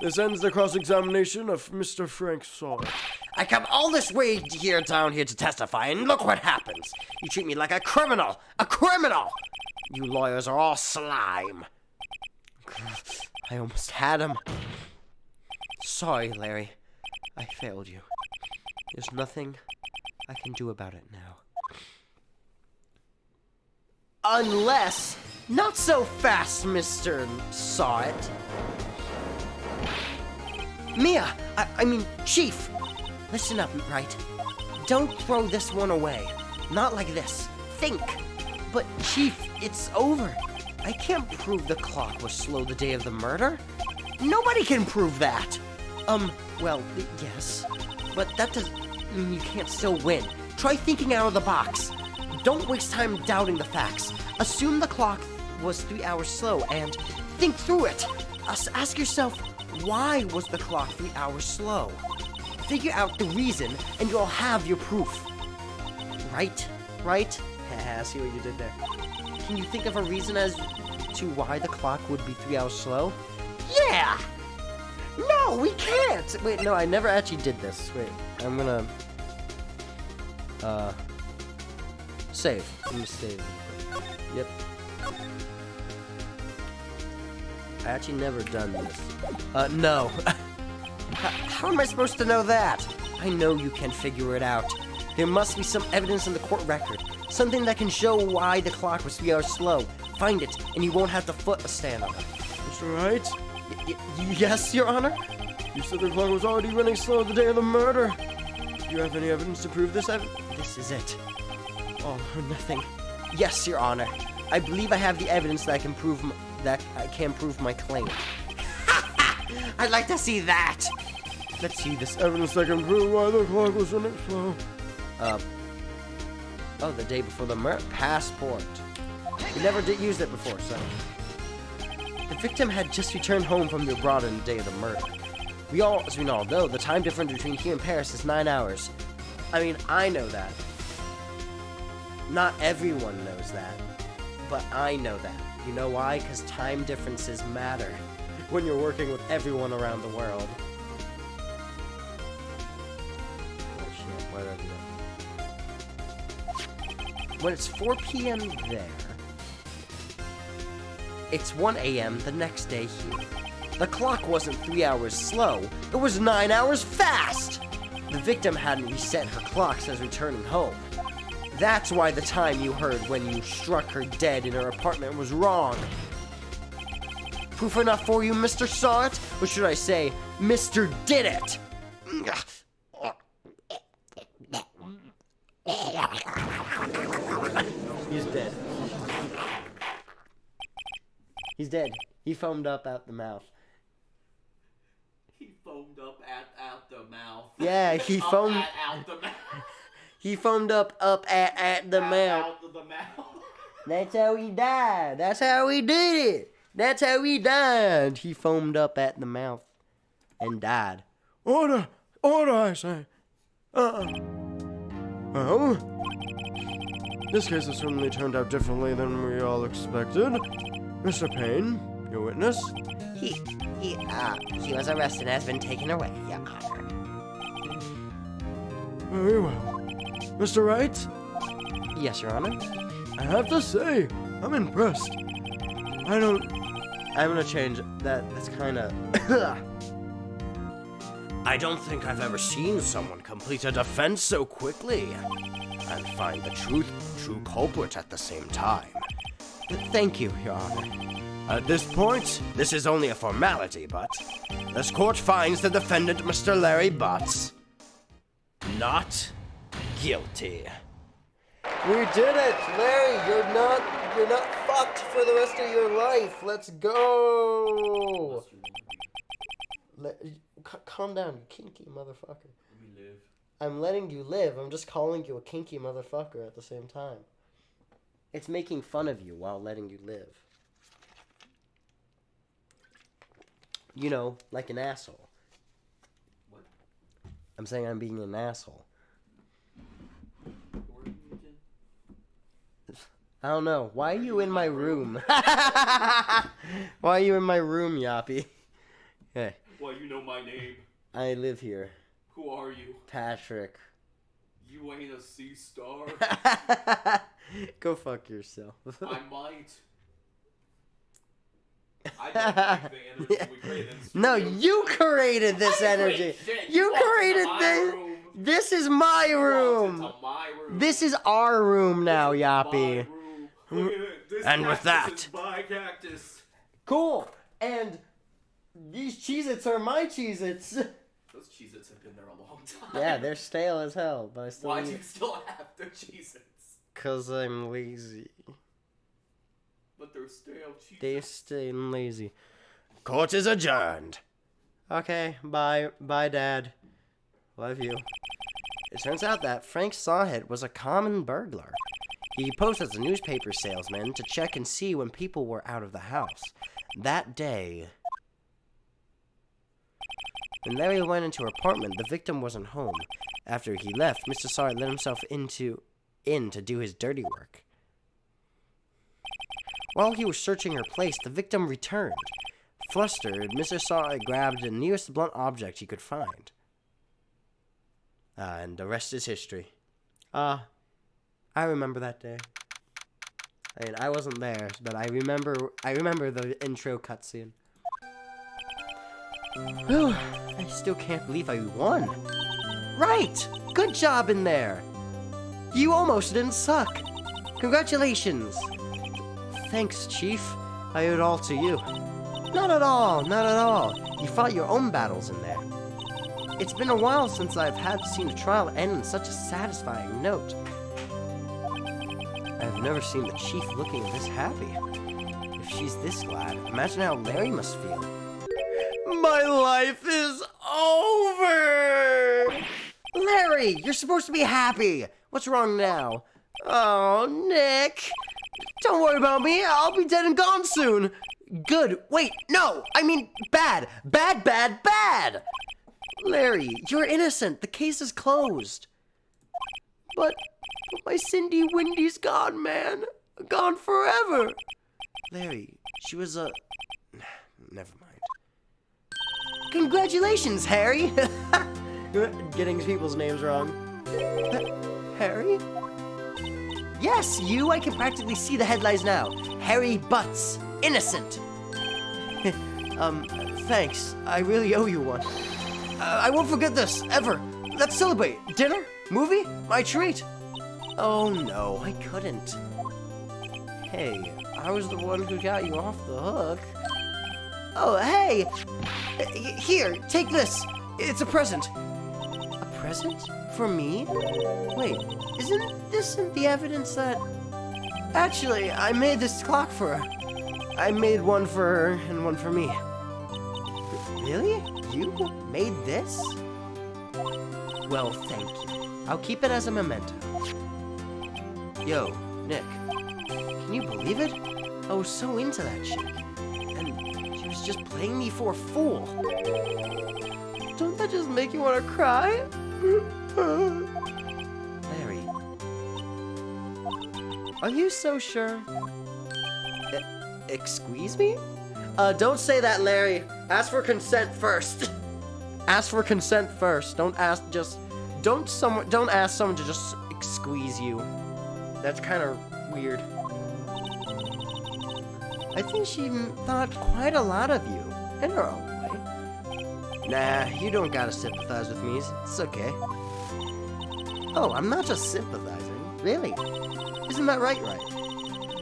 This ends the cross-examination of Mr. Frank Sawyer. I come all this way down here to testify, and look what happens. You treat me like a criminal! A criminal! You lawyers are all slime. I almost had him. Sorry, Larry. I failed you. There's nothing I can do about it now. Unless... Not so fast, Mr. Sawyer. Mia! I mean, Chief! Listen up, Wright. Don't throw this one away. Not like this. Think. But, Chief, it's over. I can't prove the clock was slow the day of the murder. Nobody can prove that. Well, yes. But that doesn't mean you can't Still win. Try thinking out of the box. Don't waste time doubting the facts. Assume the clock was 3 hours slow and Think through it. ask yourself, why was the clock 3 hours slow? Figure out the reason, and you'll have your proof. Right? I see what you did there. Can you think of a reason as to why the clock would be 3 hours slow? Yeah! No, we can't! Wait, no, I never actually did this. Wait, I'm gonna... Save. Let me save. Yep. I actually never done this. No. How am I supposed to know that? I know you can figure it out. There must be some evidence in the court record. Something that can show why the clock was 3 hours slow. Find it, and you won't have to foot a stand on it. Mr. Wright? Yes, Your Honor? You said the clock was already running slow the day of the murder. Do you have any evidence to prove this This is it. All or nothing. Yes, Your Honor. I believe I have the evidence that I can prove my claim. I'd like to see that. Let's see this. evidence that can prove why the clock was running slow? The day before the murder. Passport. We never did use it before, so. The victim had just returned home from the abroad on the day of the murder. As we all know, the time difference between here and Paris is 9 hours. I mean, I know that. Not everyone knows that, but I know that. You know why? Because time differences matter when you're working with everyone around the world. Oh shit, where did I do that? When it's 4 p.m. there, it's 1 a.m. the next day here. The clock wasn't 3 hours slow, it was 9 hours fast! The victim hadn't reset her clock since returning home. That's why the time you heard when you struck her dead in her apartment was wrong. Proof enough for you, Mr. Saw It? Or should I say, Mr. Did It? He's dead. He's dead. He foamed up out the mouth. He foamed up out the mouth. Yeah, he foamed out the mouth. He foamed up at the mouth. Out of the mouth. That's how he died. That's how he did it. That's how he died. He foamed up at the mouth and died. Order, I say. Well, this case has certainly turned out differently than we all expected. Mr. Payne, your witness? He was arrested and has been taken away, Your Honor. Very well. Mr. Wright, Yes, Your Honor. I have to say, I'm impressed. I'm gonna change that. That's kind of. I don't think I've ever seen someone complete a defense so quickly and find the true culprit at the same time. Thank you, Your Honor. At this point, this is only a formality, but this court finds the defendant, Mr. Larry Butts, not guilty. We did it, Larry. You're not fucked for the rest of your life. Let's go. Calm down, you kinky motherfucker. Let me live. I'm letting you live. I'm just calling you a kinky motherfucker at the same time. It's making fun of you while letting you live. You know, like an asshole. What? I'm saying I'm being an asshole. Where are you again? I don't know. Why are you in my room? Why are you in my room, Yappy? Hey, Well, you know my name. I live here. Who are you? Patrick. You ain't a sea star. Go fuck yourself. I might. I don't like the energy we created in the No, studio. you created this I didn't energy. create shit. You walked created into my this. room. This is my You walked room. into my room. This is our room now, This is Yappy. my room. Look at it. This And with cactus that- is my cactus. Cool. And these Cheez-Its are my Cheez-Its. Those Cheez-Its have been there a long time. Yeah, they're stale as hell, but I still Why eat do you it. still have the Cheez-Its? 'Cause I'm lazy. But they're stale Cheez-Its. They stay lazy. Court is adjourned. Okay, bye. Bye, Dad. Love you. It turns out that Frank Sawhead was a common burglar. He posed as a newspaper salesman to check and see when people were out of the house. That day, when Larry went into her apartment, the victim wasn't home. After he left, Mr. Sawhead let himself in to do his dirty work. While he was searching her place, the victim returned. Flustered, Mr. Sawhead grabbed the nearest blunt object he could find. And the rest is history. I remember that day. I mean, I wasn't there, but I remember the intro cutscene. Whew, I still can't believe I won. Right! Good job in there! You almost didn't suck. Congratulations! Thanks, Chief. I owe it all to you. Not at all, not at all. You fought your own battles in there. It's been a while since I've seen a trial end on such a satisfying note. I've never seen the Chief looking this happy. If she's this glad, imagine how Larry must feel. My life is over! Larry, you're supposed to be happy. What's wrong now? Oh, Nick. Don't worry about me. I'll be dead and gone soon. Good. Wait, no. I mean bad. Bad, bad, bad. Larry, you're innocent. The case is closed. But my Cindy Windy's gone, man. Gone forever. Larry, she was a... Never mind. Congratulations, Harry. Getting people's names wrong. Harry? Yes, you. I can practically see the headlines now. Harry Butts, innocent. Thanks. I really owe you one. I won't forget this, ever. Let's celebrate. Dinner? Movie? My treat. Oh, no, I couldn't. Hey, I was the one who got you off the hook. Oh, hey! Here, take this. It's a present. A present? For me? Wait, isn't this the evidence that... Actually, I made this clock for her. I made one for her and one for me. Really? You made this? Well, thank you. I'll keep it as a memento. Yo, Nick. Can you believe it? I was so into that chick. And she was just playing me for a fool. Don't that just make you want to cry? Larry. Are you so sure? Excuse me? Don't say that, Larry. Ask for consent first. Ask for consent first. Don't ask someone to just squeeze you. That's kind of weird. I think she thought quite a lot of you, in her own way. Nah, you don't gotta sympathize with me. It's okay. Oh, I'm not just sympathizing. Really? Isn't that right?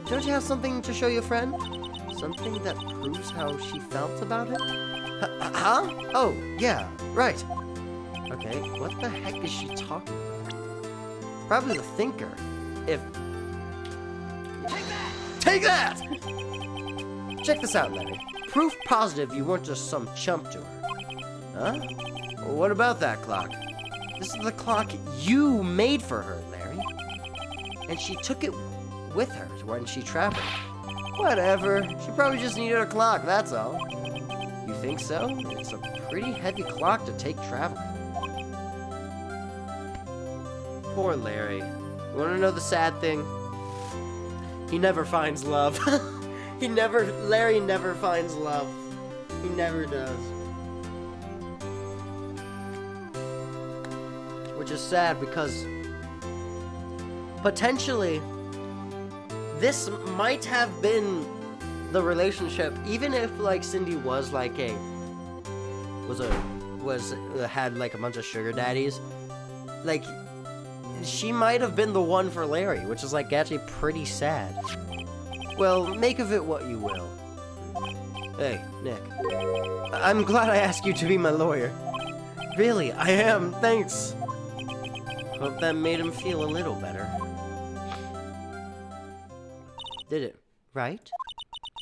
Don't you have something to show your friend? Something that proves how she felt about it? Huh? Oh, yeah, right. Okay, what the heck is she talking about? Probably the thinker. If... Take that! Check this out, Larry. Proof positive you weren't just some chump to her. Huh? Well, what about that clock? This is the clock you made for her, Larry. And she took it with her when she traveled. Whatever. She probably just needed a clock, that's all. You think so? It's a pretty heavy clock to take traveling. Poor Larry. You wanna know the sad thing? He never finds love. Larry never finds love. He never does. Which is sad because potentially this might have been the relationship, even if like Cindy was like had like a bunch of sugar daddies. Like she might have been the one for Larry, which is like actually pretty sad. Well, make of it what you will. Hey, Nick. I'm glad I asked you to be my lawyer. Really, I am. Thanks. Hope that made him feel a little better. Did it, right?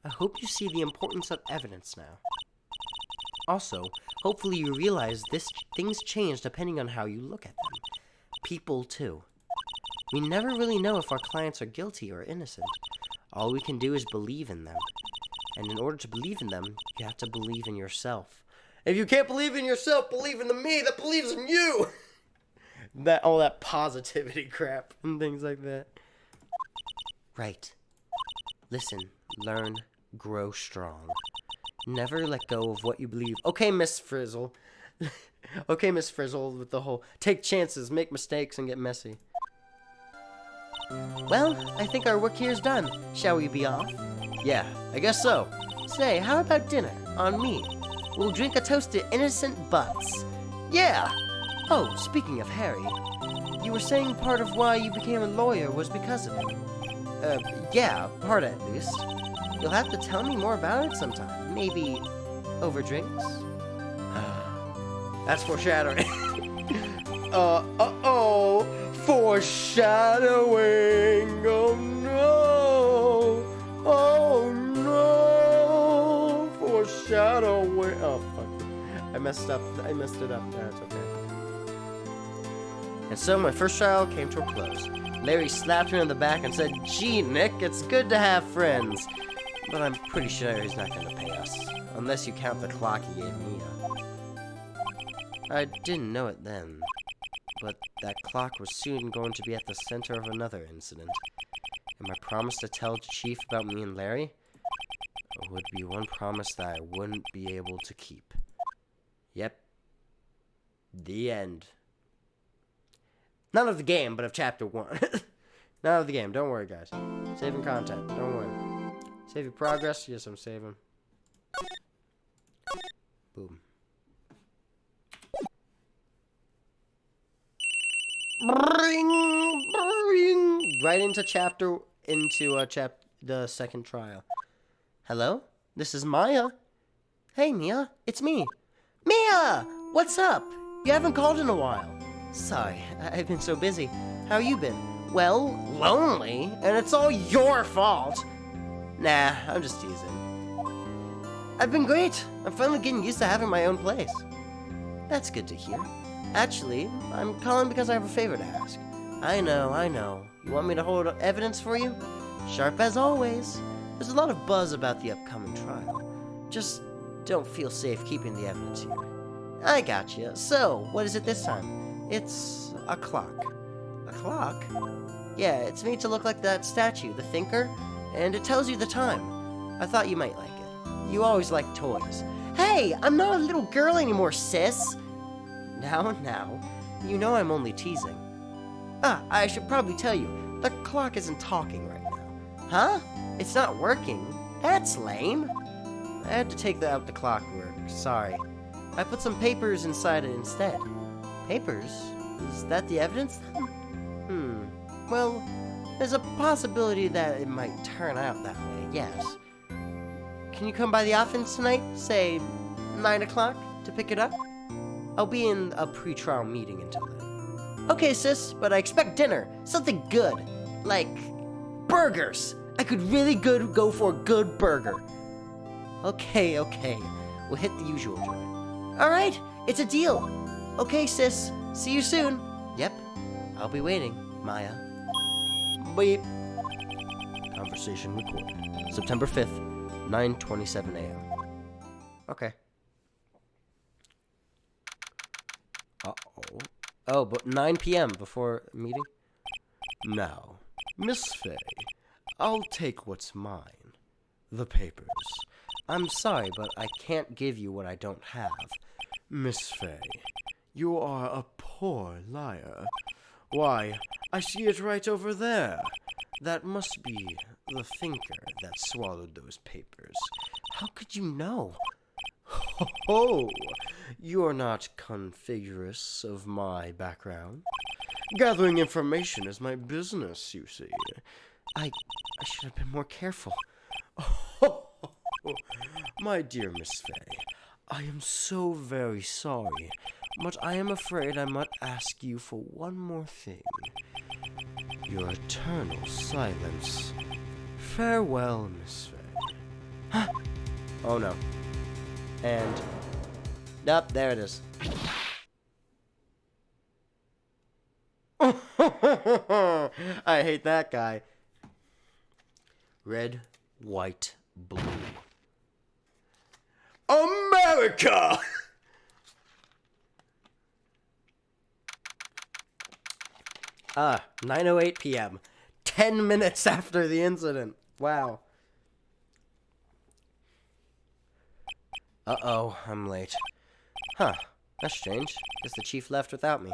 I hope you see the importance of evidence now. Also, hopefully you realize things change depending on how you look at them. People, too. We never really know if our clients are guilty or innocent. All we can do is believe in them. And in order to believe in them, you have to believe in yourself. If you can't believe in yourself, believe in the me that believes in you! All that positivity crap and things like that. Right. Listen, learn, grow strong. Never let go of what you believe. Okay, Miss Frizzle. Okay, Miss Frizzle, with the whole take chances, make mistakes, and get messy. Well, I think our work here is done. Shall we be off? Yeah, I guess so. Say, how about dinner? On me. We'll drink a toast to innocent butts. Yeah! Oh, speaking of Harry, you were saying part of why you became a lawyer was because of him. Yeah, part at least. You'll have to tell me more about it sometime. Maybe over drinks? That's foreshadowing. Uh-oh! Foreshadowing! Oh no! Oh no! Foreshadowing! Oh fuck. I messed it up. That's okay. And so my first trial came to a close. Larry slapped me on the back and said, "Gee, Nick, it's good to have friends." But I'm pretty sure he's not going to pay us. Unless you count the clock he gave Mia. I didn't know it then. But that clock was soon going to be at the center of another incident. And my promise to tell Chief about me and Larry would be one promise that I wouldn't be able to keep. Yep. The end. Not of the game, but of chapter 1. Not of the game. Don't worry, guys. Saving content. Don't worry. Save your progress. Yes, I'm saving. Boom. Right into the second trial. Hello? This is Maya. Hey, Mia. It's me. Mia! What's up? You haven't called in a while. Sorry, I've been so busy. How you been? Well, lonely, and it's all your fault. Nah, I'm just teasing. I've been great. I'm finally getting used to having my own place. That's good to hear. Actually, I'm calling because I have a favor to ask. I know. You want me to hold evidence for you? Sharp as always. There's a lot of buzz about the upcoming trial. Just don't feel safe keeping the evidence here. I gotcha. So, what is it this time? It's a clock. A clock? Yeah, it's made to look like that statue, the Thinker, and it tells you the time. I thought you might like it. You always like toys. Hey, I'm not a little girl anymore, sis. Now, you know I'm only teasing. I should probably tell you, the clock isn't talking right now. Huh? It's not working? That's lame. I had to take out the clockwork, sorry. I put some papers inside it instead. Papers? Is that the evidence then? Well, there's a possibility that it might turn out that way, yes. Can you come by the office tonight, say 9 o'clock, to pick it up? I'll be in a pre-trial meeting until then. Okay, sis, but I expect dinner. Something good. Like burgers. I could really go for a good burger. Okay. We'll hit the usual joint. Alright, it's a deal. Okay, sis. See you soon. Yep, I'll be waiting, Maya. Beep. Conversation recorded. September 5th, 9:27 a.m. Okay. Uh-oh. Oh, but 9 p.m. before meeting? Now, Miss Faye, I'll take what's mine. The papers. I'm sorry, but I can't give you what I don't have. Miss Faye, you are a poor liar. Why, I see it right over there. That must be the Thinker that swallowed those papers. How could you know? Oh, you're not conspicuous of my background. Gathering information is my business, you see. I should have been more careful. Oh, my dear Miss Faye, I am so very sorry. But I am afraid I must ask you for one more thing. Your eternal silence. Farewell, Miss Faye. Huh? Oh no. And... Nope, there it is. I hate that guy. Red, white, blue. America! 9:08 p.m. 10 minutes after the incident. Wow. Uh-oh, I'm late. Huh, that's strange. Guess the chief left without me.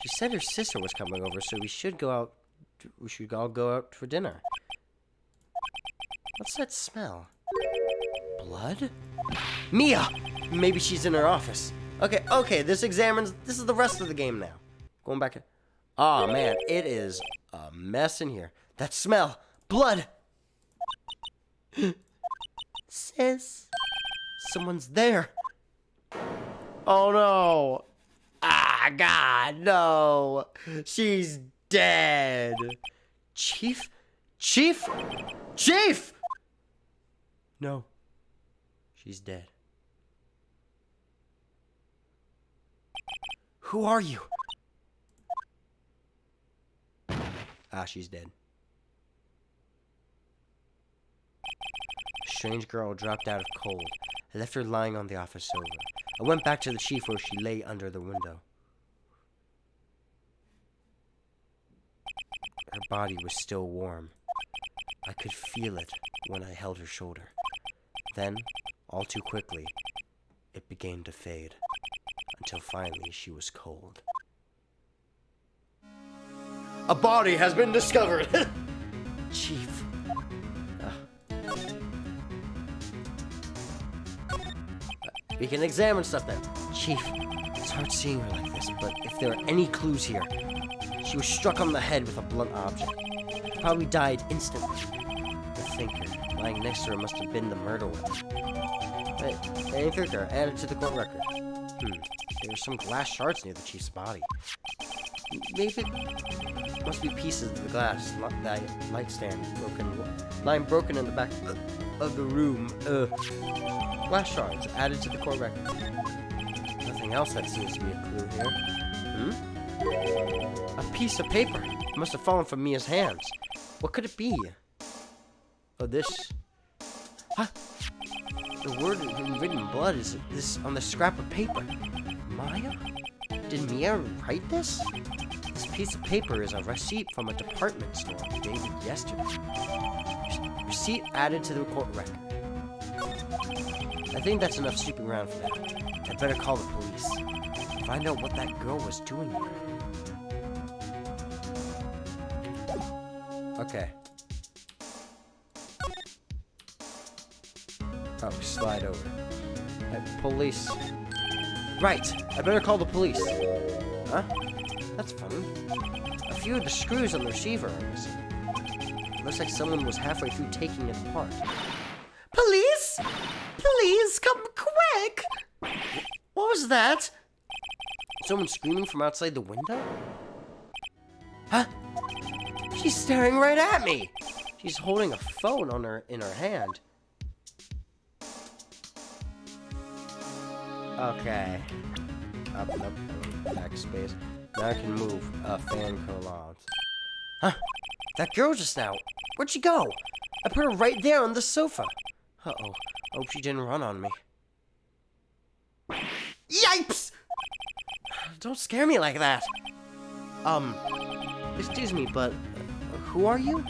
She said her sister was coming over, so we should all go out for dinner. What's that smell? Blood? Mia! Maybe she's in her office. Okay, this is the rest of the game now. Going back. Oh man, it is a mess in here. That smell! Blood! Sis. Someone's there. Oh no. Ah, God, no. She's dead. Chief? No. She's dead. Who are you? Ah, she's dead. A strange girl dropped out of cold. I left her lying on the office sofa. I went back to the chief where she lay under the window. Her body was still warm. I could feel it when I held her shoulder. Then, all too quickly, it began to fade, until finally she was cold. A body has been discovered! Chief. We can examine stuff then. Chief, it's hard seeing her like this, but if there are any clues here, she was struck on the head with a blunt object. Probably died instantly. The thinker lying next to her must have been the murderer. Wait, any thinker added to the court record. There were some glass shards near the chief's body. Maybe it must be pieces of the glass light stand broken in the back of the room. Glass shards added to the court record. Nothing else that seems to be a clue here. A piece of paper. It must have fallen from Mia's hands. What could it be? Oh, this. Huh? The word written in blood is this on the scrap of paper. Maya? Did Mia write this? This piece of paper is a receipt from a department store dated yesterday. Receipt added to the court record. I think that's enough snooping around for that. I'd better call the police. Find out what that girl was doing here. Okay. Oh, slide over. Police. Right, I better call the police. Huh? That's funny. A few of the screws on the receiver are missing. Looks like someone was halfway through taking it apart. Police! Please, come quick! What was that? Someone screaming from outside the window? Huh? She's staring right at me! She's holding a phone in her hand. Okay. Up, backspace. Now I can move. Fan collage. Huh? That girl just now. Where'd she go? I put her right there on the sofa. Uh-oh. Hope she didn't run on me. Yipes! Don't scare me like that. Excuse me, but who are you?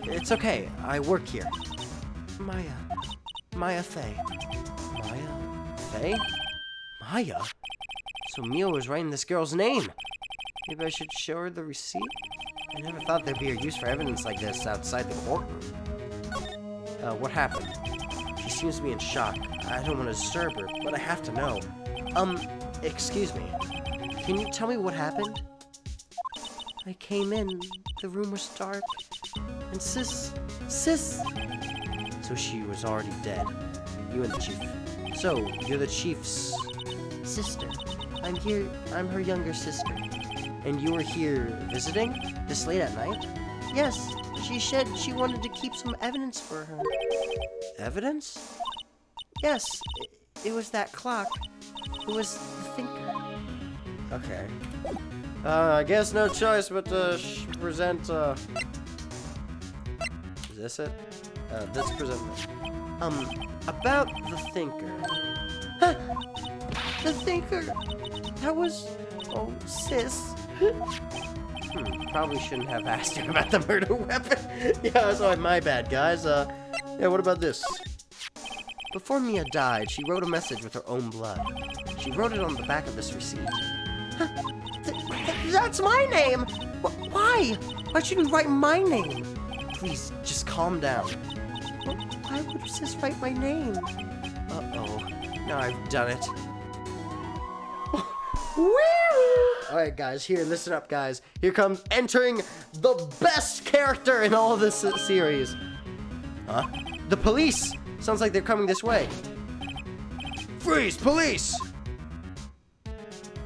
It's okay. I work here. Maya Faye. Maya Faye? Maya? So Mia was writing this girl's name. Maybe I should show her the receipt? I never thought there'd be a use for evidence like this outside the courtroom. What happened? She seems to be in shock. I don't want to disturb her, but I have to know. Excuse me. Can you tell me what happened? I came in, the room was dark, and Sis... So she was already dead. You and the chief. So, you're the chief's sister. I'm her younger sister. And you were here visiting? This late at night? Yes, she said she wanted to keep some evidence for her. Evidence? Yes, it was that clock. It was the thinker. Okay. I guess no choice but to present, Is this it? Let's present this. About the thinker. Huh! The thinker! That was... Oh, sis. Probably shouldn't have asked her about the murder weapon. Yeah, sorry, my bad, guys. Yeah, what about this? Before Mia died, she wrote a message with her own blood. She wrote it on the back of this receipt. Huh? That's my name! Why? Why should you write my name? Please, just calm down. Why would sis write my name? Uh-oh. Now I've done it. Woo! Alright, guys, here, listen up, guys. Here comes entering the best character in all of this series. Huh? The police! Sounds like they're coming this way. Freeze, police!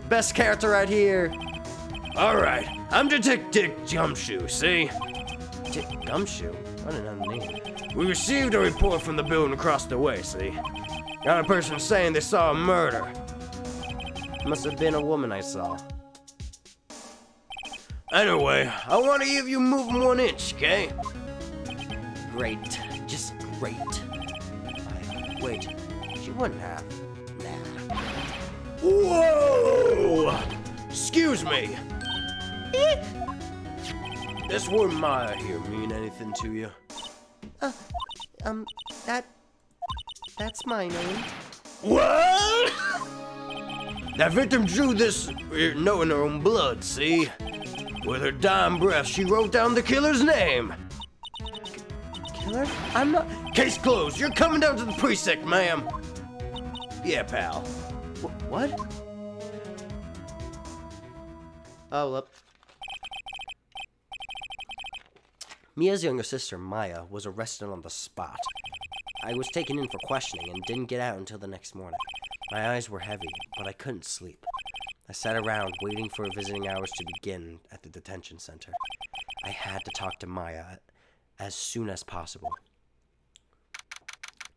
Best character right here. Alright, I'm Detective Gumshoe, see? Gumshoe? I don't know the name. We received a report from the building across the way, see? Got a person saying they saw a murder. Must have been a woman I saw. Anyway, I want to give you moving 1 inch, okay? Great. Just great. Wait, she wouldn't have. Nah. Whoa! Excuse me. This word Maya here mean anything to you? That's my name. What? That victim drew this note in her own blood, see? With her dying breath, she wrote down the killer's name. Killer? I'm not... Case closed. You're coming down to the precinct, ma'am. Yeah, pal. What? Oh, look. Mia's younger sister, Maya, was arrested on the spot. I was taken in for questioning and didn't get out until the next morning. My eyes were heavy, but I couldn't sleep. I sat around waiting for visiting hours to begin at the detention center. I had to talk to Maya as soon as possible.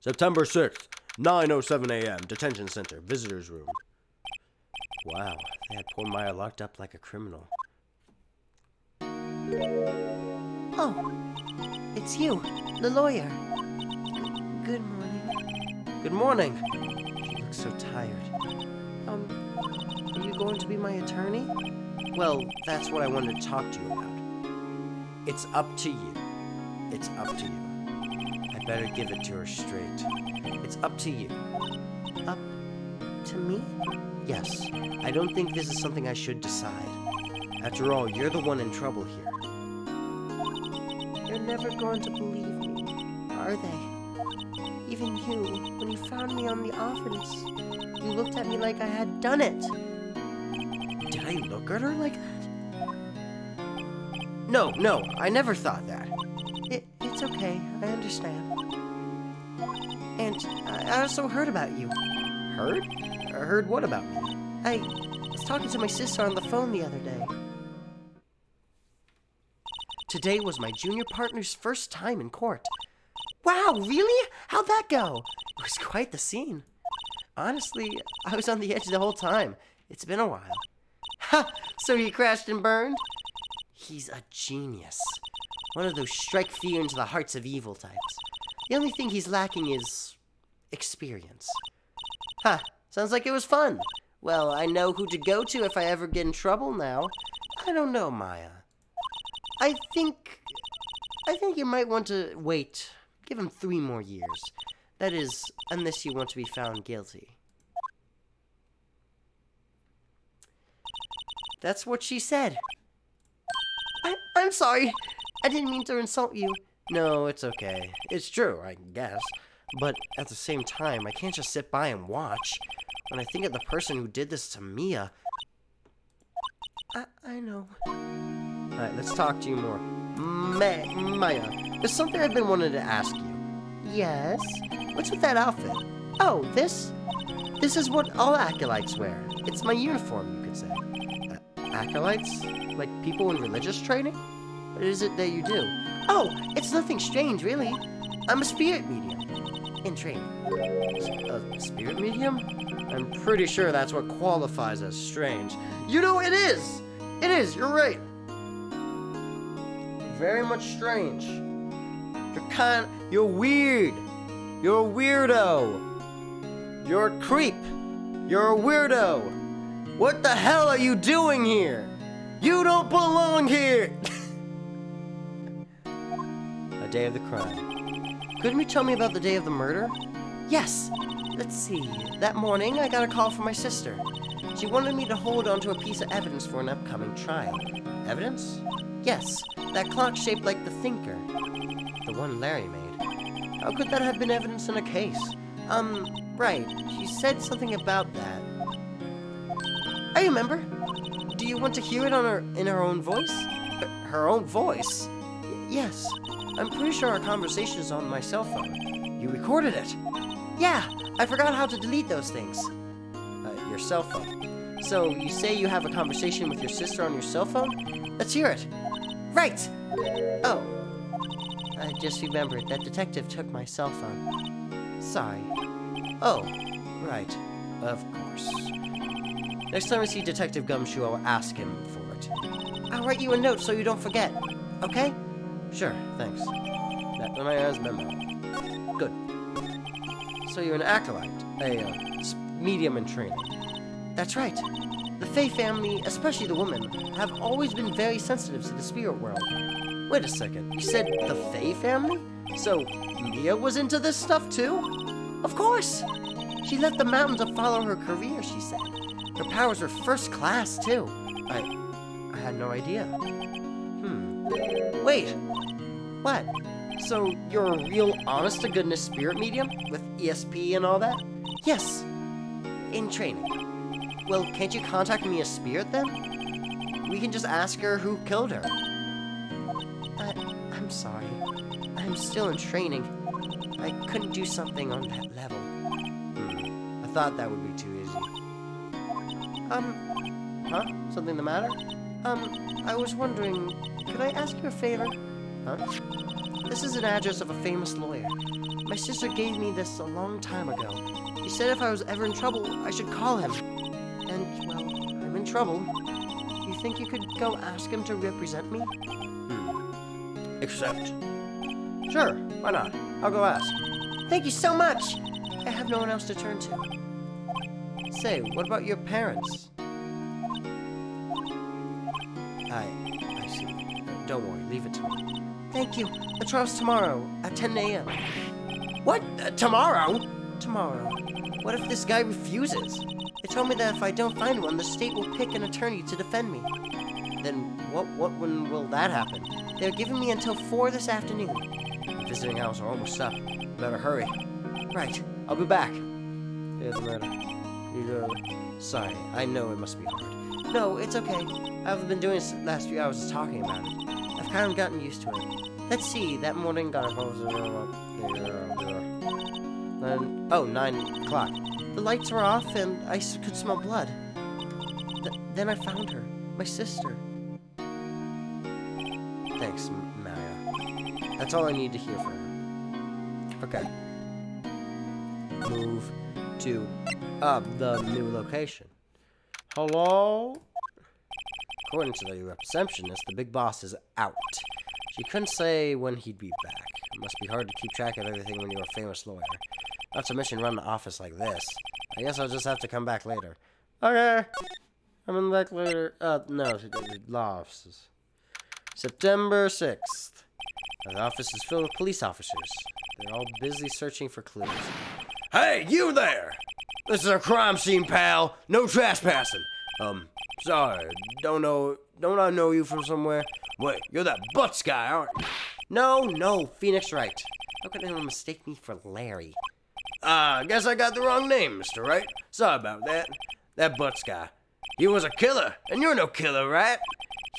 September 6th, 9:07 a.m., detention center, visitor's room. Wow, they had poor Maya locked up like a criminal. Oh, it's you, the lawyer. Good morning. Good morning. She looks so tired. Are you going to be my attorney? Well, that's what I wanted to talk to you about. It's up to you. It's up to you. I better give it to her straight. It's up to you. Up to me? Yes. I don't think this is something I should decide. After all, you're the one in trouble here. They're never going to believe me, are they? Even you, when you found me on the office, you looked at me like I had done it. Did I look at her like that? No, I never thought that. It's okay, I understand. And I also heard about you. Heard? Heard what about me? I was talking to my sister on the phone the other day. Today was my junior partner's first time in court. Wow, really? How'd that go? It was quite the scene. Honestly, I was on the edge the whole time. It's been a while. Ha! So he crashed and burned? He's a genius. One of those strike fear into the hearts of evil types. The only thing he's lacking is experience. Ha! Sounds like it was fun. Well, I know who to go to if I ever get in trouble now. I don't know, Maya. I think you might want to wait. Give him 3 more years. That is, unless you want to be found guilty. That's what she said. I'm sorry. I didn't mean to insult you. No, it's okay. It's true, I guess. But at the same time, I can't just sit by and watch. When I think of the person who did this to Mia... I know. Alright, let's talk to you more. Maya, there's something I've been wanting to ask you. Yes? What's with that outfit? Oh, this This is what all acolytes wear. It's my uniform, you could say. Acolytes? Like people in religious training? What is it that you do? Oh, it's nothing strange, really. I'm a spirit medium. In training. A spirit medium? I'm pretty sure that's what qualifies as strange. You know, it is! It is, you're right. Very much strange. You're weird. You're a weirdo. You're a creep. You're a weirdo. What the hell are you doing here? You don't belong here! A day of the crime. Couldn't you tell me about the day of the murder? Yes. Let's see. That morning, I got a call from my sister. She wanted me to hold on to a piece of evidence for an upcoming trial. Evidence? Yes. That clock shaped like the thinker. The one Larry made. How could that have been evidence in a case? Right. She said something about that. I remember. Do you want to hear it in her own voice? Her own voice? Yes. I'm pretty sure our conversation is on my cell phone. You recorded it? Yeah, I forgot how to delete those things. Your cell phone. So, you say you have a conversation with your sister on your cell phone? Let's hear it. Right! Oh. I just remembered that detective took my cell phone. Sorry. Oh, right. Of course. Next time I see Detective Gumshoe, I'll ask him for it. I'll write you a note so you don't forget. Okay? Sure, thanks. That when I ask memo. Good. So you're an acolyte, a medium in training. That's right. The Fae family, especially the women, have always been very sensitive to the spirit world. Wait a second, you said the Fae family? So Mia was into this stuff too? Of course! She left the mountain to follow her career, she said. Her powers were first class too. I had no idea. Wait! What? So you're a real honest-to-goodness spirit medium? With ESP and all that? Yes. In training. Well, can't you contact me as spirit then? We can just ask her who killed her. I'm sorry. I'm still in training. I couldn't do something on that level. I thought that would be too easy. Huh? Something the matter? I was wondering, could I ask you a favor? Huh? This is an address of a famous lawyer. My sister gave me this a long time ago. She said if I was ever in trouble, I should call him. And, well, I'm in trouble. You think you could go ask him to represent me? Accept. Sure, why not? I'll go ask. Thank you so much! I have no one else to turn to. Say, what about your parents? I see. Don't worry, leave it to me. Thank you. The trial's tomorrow at 10 a.m. What? Tomorrow? Tomorrow. What if this guy refuses? They told me that if I don't find one, the state will pick an attorney to defend me. Then when will that happen? They're giving me until 4 this afternoon. The visiting hours are almost up. Better hurry. Right. I'll be back. Here's the murder. Sorry, I know it must be hard. No, it's okay. I've been doing this the last few hours talking about it. I've kind of gotten used to it. Let's see, that morning got involved. 9 o'clock. The lights were off and I could smell blood. Then I found her, my sister. Thanks, Maya. That's all I need to hear from her. Okay. Move to the new location. Hello? According to the receptionist, the big boss is out. She couldn't say when he'd be back. It must be hard to keep track of everything when you're a famous lawyer. Not to mention run an office like this. I guess I'll just have to come back later. Okay. Coming back later. No, law offices. September 6th. The office is filled with police officers. They're all busy searching for clues. Hey, you there! This is a crime scene, pal. No trespassing. Sorry. Don't I know you from somewhere? Wait, you're that Butts guy, aren't you? No, Phoenix Wright. How could anyone mistake me for Larry? Guess I got the wrong name, Mr. Wright. Sorry about that. That Butts guy. He was a killer, and you're no killer, right?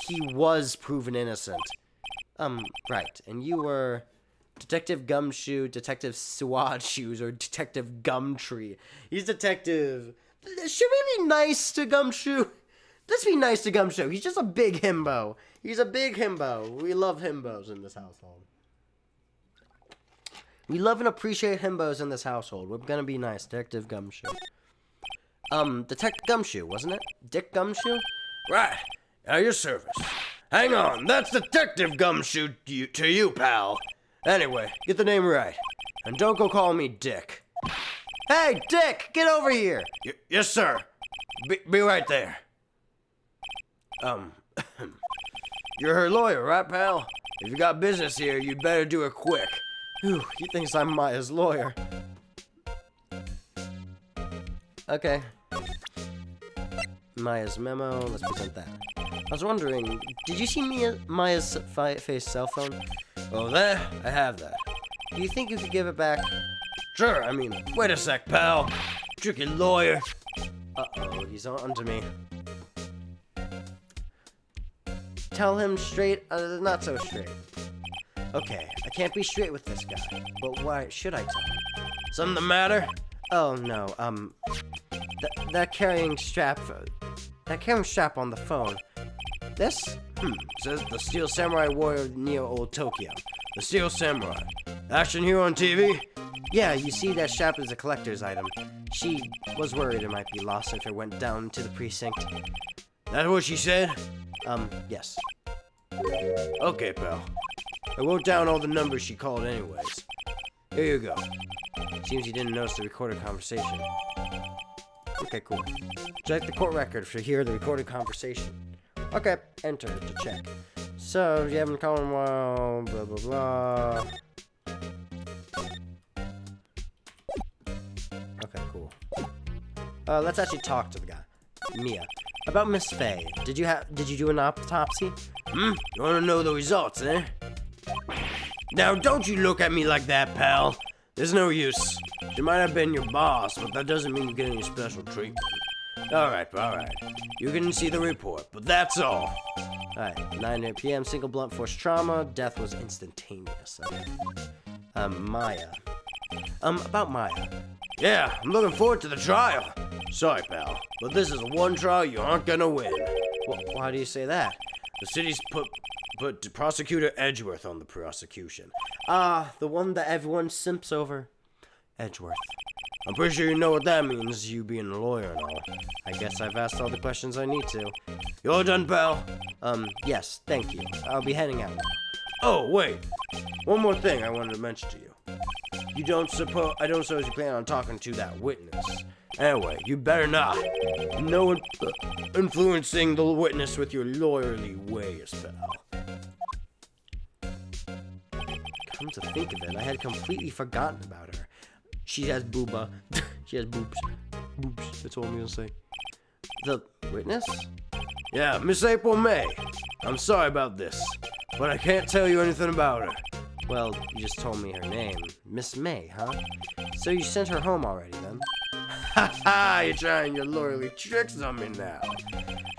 He was proven innocent. Right. And you were Detective Gumshoe, Detective Swad Shoes, or Detective Gumtree. He's detective. Should we be nice to Gumshoe? Let's be nice to Gumshoe. He's just a big himbo. He's a big himbo. We love himbos in this household. We love and appreciate himbos in this household. We're gonna be nice. Detective Gumshoe. Detective Gumshoe, wasn't it? Dick Gumshoe? Right. At your service. Hang on, that's Detective Gumshoe to you, pal. Anyway, get the name right. And don't go calling me Dick. Hey, Dick, get over here. Yes, sir. Be right there. You're her lawyer, right, pal? If you got business here, you'd better do it quick. Whew, he thinks I'm Maya's lawyer. Okay. Maya's memo, let's present that. I was wondering, did you see Maya's face cell phone? Oh, that? I have that. Do you think you could give it back? Sure, I mean, wait a sec, pal. Tricky lawyer. Uh-oh, he's on to me. Tell him straight, not so straight. Okay, I can't be straight with this guy, but why should I tell him? Something the matter? Oh no, that carrying strap on the phone. This? Says the Steel Samurai Warrior Neo Old Tokyo. The Steel Samurai. Action here on TV? Yeah, you see that strap is a collector's item. She was worried it might be lost if it went down to the precinct. That's what she said? Yes. Okay, pal. I wrote down all the numbers she called anyways. Here you go. Seems you didn't notice the recorded conversation. Okay, cool. Check the court record to hear the recorded conversation. Okay, enter to check. So, you haven't called in a while, blah, blah, blah. Okay, cool. Let's actually talk to the guy. Mia. About Miss Faye. Did you do an autopsy? You wanna know the results, eh? Now, don't you look at me like that, pal. There's no use. She might have been your boss, but that doesn't mean you get any special treatment. Alright. You can see the report, but that's all. Alright, 9 p.m., single blunt force trauma. Death was instantaneous. Okay. Maya. About Maya. Yeah, I'm looking forward to the trial. Sorry, pal, but this is one trial you aren't gonna win. Why do you say that? The city's put Prosecutor Edgeworth on the prosecution. Ah, the one that everyone simps over. Edgeworth. I'm pretty sure you know what that means, you being a lawyer and all. I guess I've asked all the questions I need to. You all done, pal? Yes, thank you. I'll be heading out now. Oh, wait. One more thing I wanted to mention to you. I don't suppose you plan on talking to that witness. Anyway, you better not. No one influencing the witness with your lawyerly ways, pal. Come to think of it, I had completely forgotten about her. She has booba. She has boobs. Boobs, that's all I'm gonna say. The witness? Yeah, Miss April May. I'm sorry about this, but I can't tell you anything about her. Well, you just told me her name. Miss May, huh? So you sent her home already, then? Ha ha, you're trying your lawyerly tricks on me now.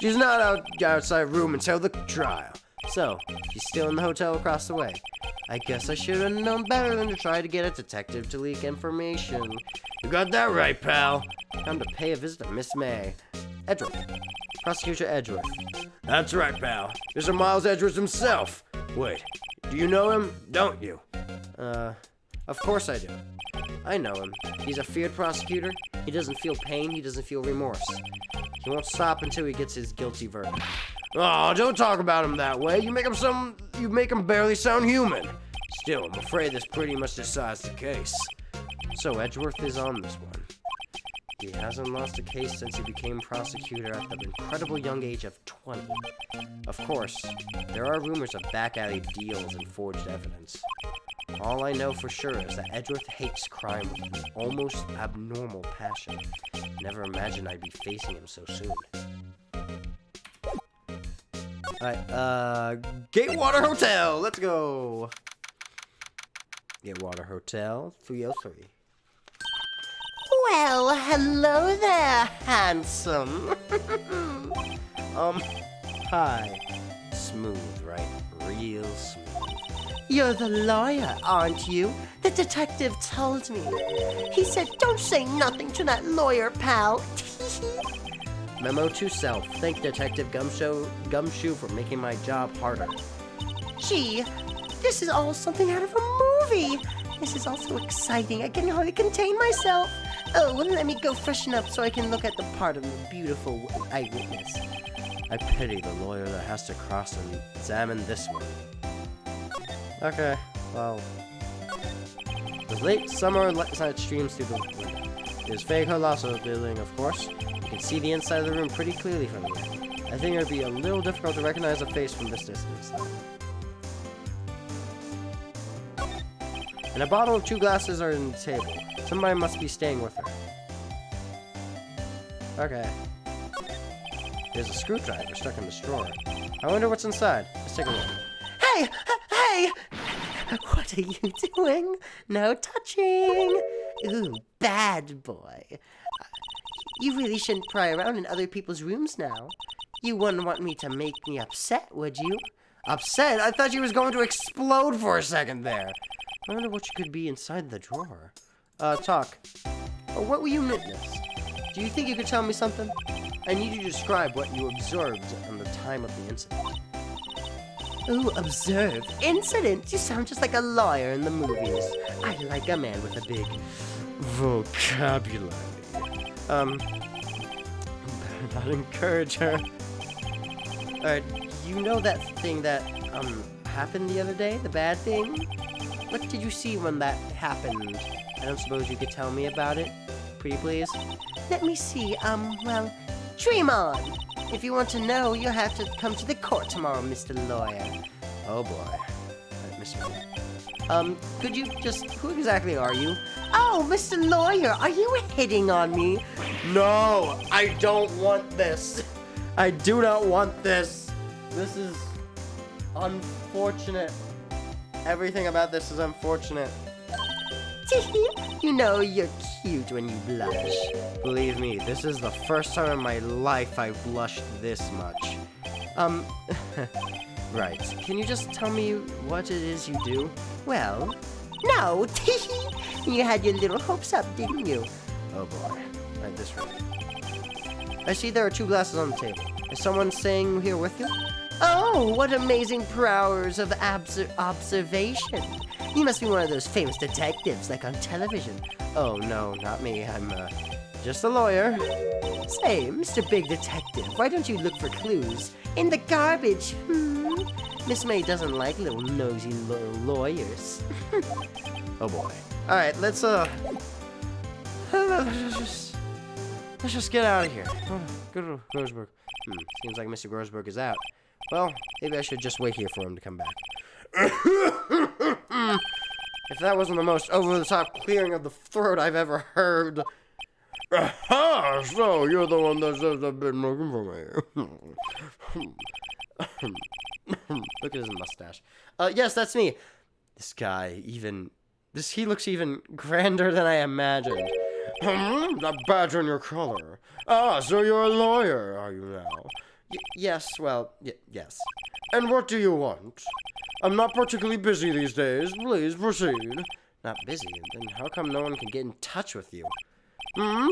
She's not outside room until the trial. So, she's still in the hotel across the way. I guess I should have known better than to try to get a detective to leak information. You got that right, pal. Time to pay a visit to Miss May. Edgeworth. Prosecutor Edgeworth. That's right, pal. Mr. Miles Edgeworth himself. Wait, do you know him? Don't you? Of course I do. I know him. He's a feared prosecutor. He doesn't feel pain. He doesn't feel remorse. He won't stop until he gets his guilty verdict. Oh, don't talk about him that way. You make him barely sound human. Still, I'm afraid this pretty much decides the case. So Edgeworth is on this one. He hasn't lost a case since he became prosecutor at the incredible young age of 20. Of course, there are rumors of back-alley deals and forged evidence. All I know for sure is that Edgeworth hates crime with an almost abnormal passion. Never imagined I'd be facing him so soon. Alright, Gatewater Hotel! Let's go! Gatewater Hotel, 303. Well, hello there, handsome. Hi. Smooth, right? Real smooth. You're the lawyer, aren't you? The detective told me. He said, don't say nothing to that lawyer, pal. Memo to self. Thank Detective Gumshoe for making my job harder. Gee, this is all something out of a movie. This is all so exciting, I can hardly contain myself. Oh, well, let me go freshen up so I can look at the part of the beautiful eyewitness. I pity the lawyer that has to cross and examine this one. Okay, well. The late summer sunlight streams through the window. There's vague loss of the building, of course. You can see the inside of the room pretty clearly from here. I think it would be a little difficult to recognize a face from this distance, though. And a bottle of 2 glasses are on the table. Somebody must be staying with her. Okay. There's a screwdriver stuck in this drawer. I wonder what's inside. Let's take a look. Hey! Hey! What are you doing? No touching! Ooh, bad boy. You really shouldn't pry around in other people's rooms now. You wouldn't want me to make me upset, would you? Upset? I thought she was going to explode for a second there. I wonder what could be inside the drawer. Talk. What will you witness? Do you think you could tell me something? I need you to describe what you observed on the time of the incident. Ooh, observe. Incident? You sound just like a lawyer in the movies. I like a man with a big vocabulary. Better not encourage her. Alright, you know that thing that, happened the other day? The bad thing? What did you see when that happened? I don't suppose you could tell me about it? Pretty please? Let me see, well, dream on. If you want to know, you'll have to come to the court tomorrow, Mr. Lawyer. Oh boy. Miss me. Could you just, who exactly are you? Oh, Mr. Lawyer, are you hitting on me? No, I don't want this. I do not want this. This is unfortunate. Everything about this is unfortunate. You know you're cute when you blush. Believe me, this is the first time in my life I've blushed this much. Right. Can you just tell me what it is you do? Well, no. You had your little hopes up, didn't you? Oh boy. Right, this room. I see there are 2 glasses on the table. Is someone staying here with you? Oh, what amazing powers of observation. You must be one of those famous detectives like on television. Oh, no, not me. I'm, just a lawyer. Say, Mr. Big Detective, why don't you look for clues in the garbage? Miss May doesn't like little nosy little lawyers. Oh boy. Alright, let's just get out of here. Go to Grossberg. Seems like Mr. Grossberg is out. Well, maybe I should just wait here for him to come back. If that wasn't the most over-the-top clearing of the throat I've ever heard. Aha! So, you're the one that says I've been looking for me. Look at his mustache. Yes, that's me. This guy, he looks even grander than I imagined. That badge on your collar. Ah, so you're a lawyer, are you now? Yes, well, yes. And what do you want? I'm not particularly busy these days. Please proceed. Not busy? Then how come no one can get in touch with you?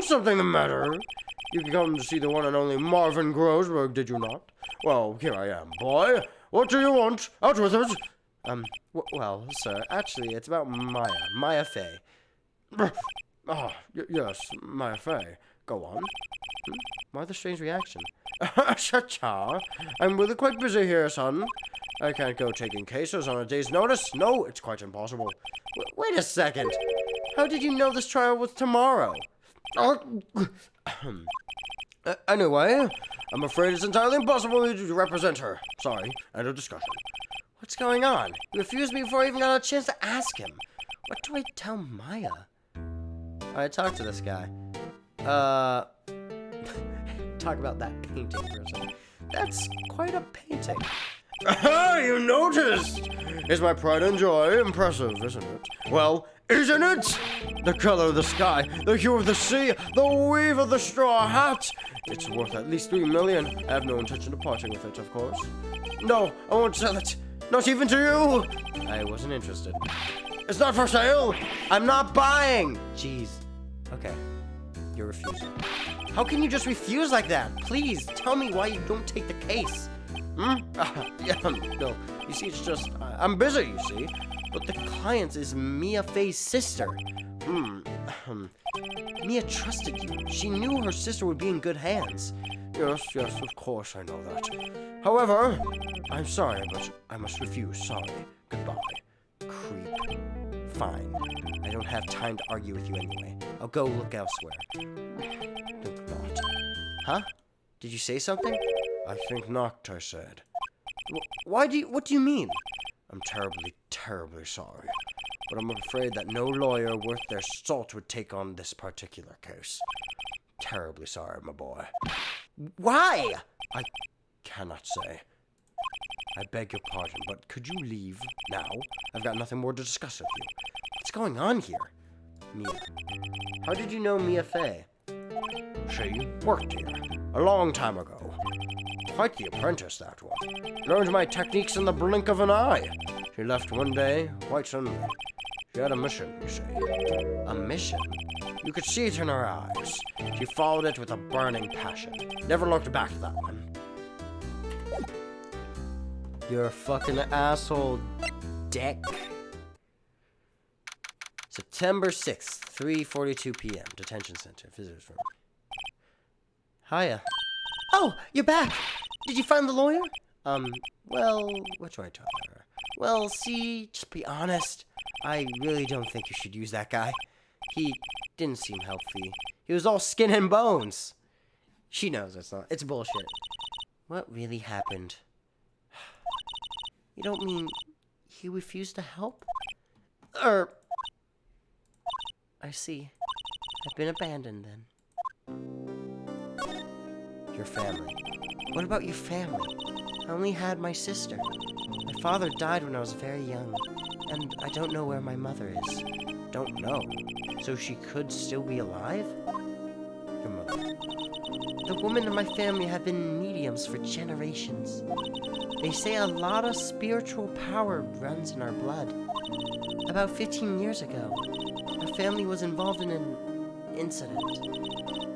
Something the matter? You come to see the one and only Marvin Grossberg, did you not? Well, here I am, boy. What do you want? Out with it! Well, sir, actually, it's about Maya Fey. Yes, Maya Fey. Go on. Why the strange reaction? Cha-cha. I'm really quite busy here, son. I can't go taking cases on a day's notice. No, it's quite impossible. Wait a second. How did you know this trial was tomorrow? Anyway, I'm afraid it's entirely impossible to represent her. Sorry, end of discussion. What's going on? He refused me before I even got a chance to ask him. What do I tell Maya? I talked to this guy. Talk about that painting for a second. That's quite a painting. Aha, you noticed! Is my pride and joy impressive, isn't it? Well, isn't it? The color of the sky, the hue of the sea, the weave of the straw hat. It's worth at least $3 million. I have no intention of parting with it, of course. No, I won't sell it. Not even to you! I wasn't interested. It's not for sale! I'm not buying! Jeez. Okay. You're refusing. How can you just refuse like that? Please, tell me why you don't take the case. Yeah, no. You see, it's just, I'm busy, you see. But the client is Mia Fey's sister. Mia trusted you. She knew her sister would be in good hands. Yes, of course I know that. However, I'm sorry, but I must refuse. Sorry. Goodbye. Creep. Fine. I don't have time to argue with you anyway. I'll go look elsewhere. Think not. Huh? Did you say something? I think not, I said. What do you mean? I'm terribly sorry. But I'm afraid that no lawyer worth their salt would take on this particular case. Terribly sorry, my boy. Why? I cannot say. I beg your pardon, but could you leave now? I've got nothing more to discuss with you. What's going on here? Mia. How did you know Mia Fey? She worked here a long time ago. Quite the apprentice, that one. Learned my techniques in the blink of an eye. She left one day, quite suddenly. She had a mission, you see. A mission? You could see it in her eyes. She followed it with a burning passion. Never looked back at that one. You're a fucking asshole, dick. September 6th, 3:42 p.m. Detention Center, visitors room. Hiya. Oh, you're back. Did you find the lawyer? Well, what do I tell her? Well, see, just be honest. I really don't think you should use that guy. He didn't seem healthy. He was all skin and bones. She knows it's bullshit. What really happened? You don't mean he refused to help? I see. I've been abandoned then. Your family. What about your family? I only had my sister. My father died when I was very young, and I don't know where my mother is. Don't know? So she could still be alive? Your mother. The women in my family have been mediums for generations. They say a lot of spiritual power runs in our blood. About 15 years ago, our family was involved in an incident.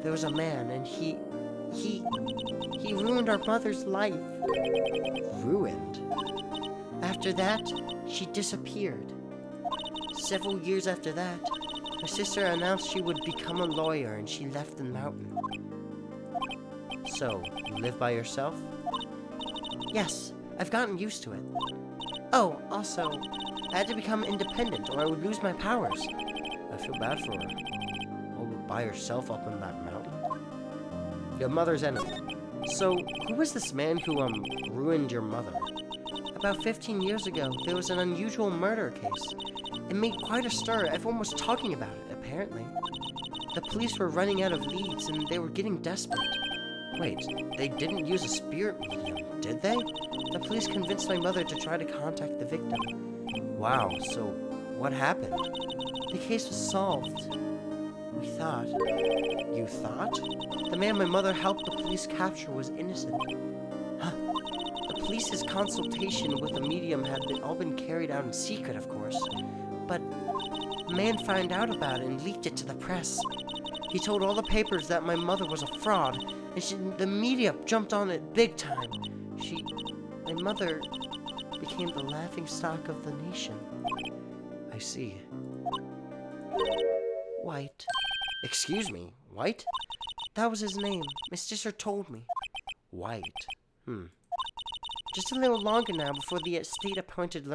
There was a man, and he ruined our mother's life. Ruined? After that, she disappeared. Several years after that, my sister announced she would become a lawyer, and she left the mountain. So, you live by yourself? Yes, I've gotten used to it. Oh, also, I had to become independent or I would lose my powers. I feel bad for her. All by herself up in that mountain. Your mother's enemy. So, who was this man who, ruined your mother? About 15 years ago, there was an unusual murder case. It made quite a stir. Everyone was talking about it, apparently. The police were running out of leads and they were getting desperate. Wait, they didn't use a spirit medium, did they? The police convinced my mother to try to contact the victim. Wow, so what happened? The case was solved. We thought. You thought? The man my mother helped the police capture was innocent. Huh. The police's consultation with the medium had all been carried out in secret, of course. But a man found out about it and leaked it to the press. He told all the papers that my mother was a fraud, and the media jumped on it big time. My mother became the laughingstock of the nation. I see. White. Excuse me, White? That was his name. My sister told me. White. Just a little longer now before the state-appointed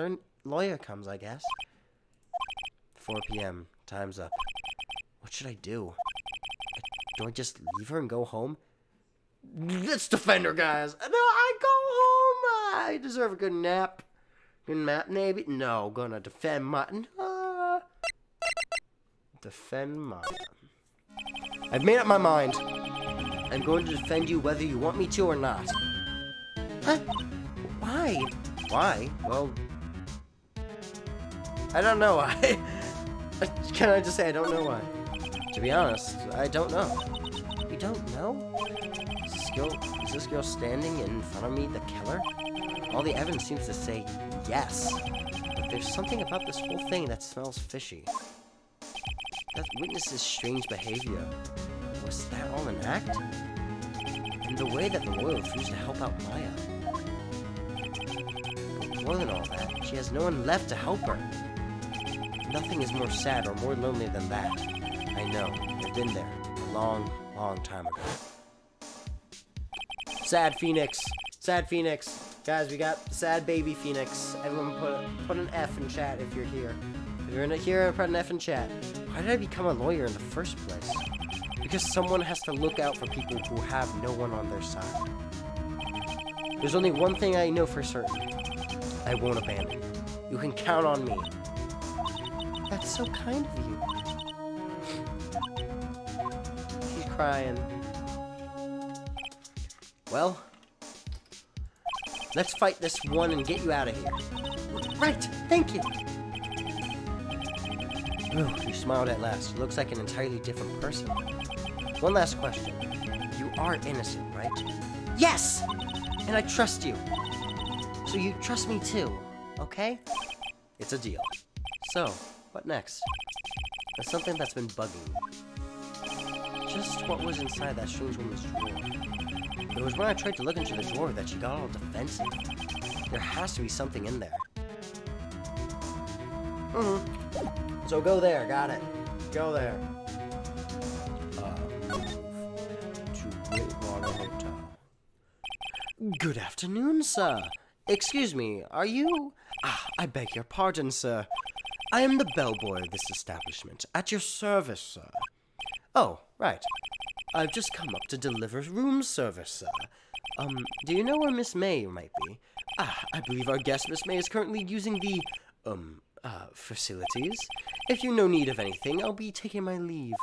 lawyer comes, I guess. 4 p.m. Time's up. What should I do? Do I just leave her and go home? Let's defend her, guys. No, I go home. I deserve a good nap. Good nap, maybe? No, gonna defend Mutton. Defend Mutton. I've made up my mind. I'm going to defend you whether you want me to or not. Huh? Why? Why? Well, I don't know why. Can I just say I don't know why? To be honest, I don't know. You don't know? Is this girl standing in front of me the killer? All the evidence seems to say yes. But there's something about this whole thing that smells fishy. That witnesses strange behavior. Was that all an act? And the way that the lawyer refused to help out Maya. But more than all that, she has no one left to help her. Nothing is more sad or more lonely than that. I know. I've been there a long, long time ago. Sad Phoenix. Sad Phoenix. Guys, we got sad baby Phoenix. Everyone put an F in chat if you're here. If you're here, put an F in chat. Why did I become a lawyer in the first place? Because someone has to look out for people who have no one on their side. There's only one thing I know for certain. I won't abandon you. You can count on me. That's so kind of you. She's crying. Well, let's fight this one and get you out of here. Right, thank you. Ooh, you smiled at last. Looks like an entirely different person. One last question. You are innocent, right? Yes! And I trust you. So you trust me too, okay? It's a deal. So, what next? There's something that's been bugging me. Just what was inside that strange woman's drawer. It was when I tried to look into the drawer that she got all defensive. There has to be something in there. So go there, got it. Go there. To Whitewater Hotel. Good afternoon, sir. Excuse me, are you... I beg your pardon, sir. I am the bellboy of this establishment. At your service, sir. Oh, right. I've just come up to deliver room service, sir. Do you know where Miss May might be? I believe our guest, Miss May, is currently using the, facilities. If you're no need of anything, I'll be taking my leave.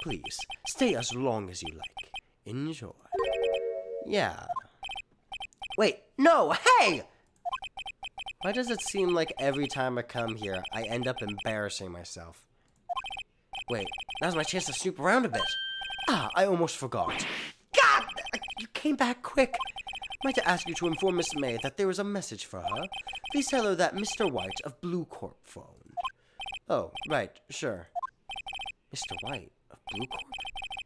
Please, stay as long as you like. Enjoy. Yeah. Wait, no, hey! Why does it seem like every time I come here, I end up embarrassing myself? Wait, now's my chance to snoop around a bit. I almost forgot. God! You came back quick. I'd like to ask you to inform Miss May that there is a message for her. Please tell her that Mr. White of Blue Corp phoned. Oh, right, sure. Mr. White of Blue Corp?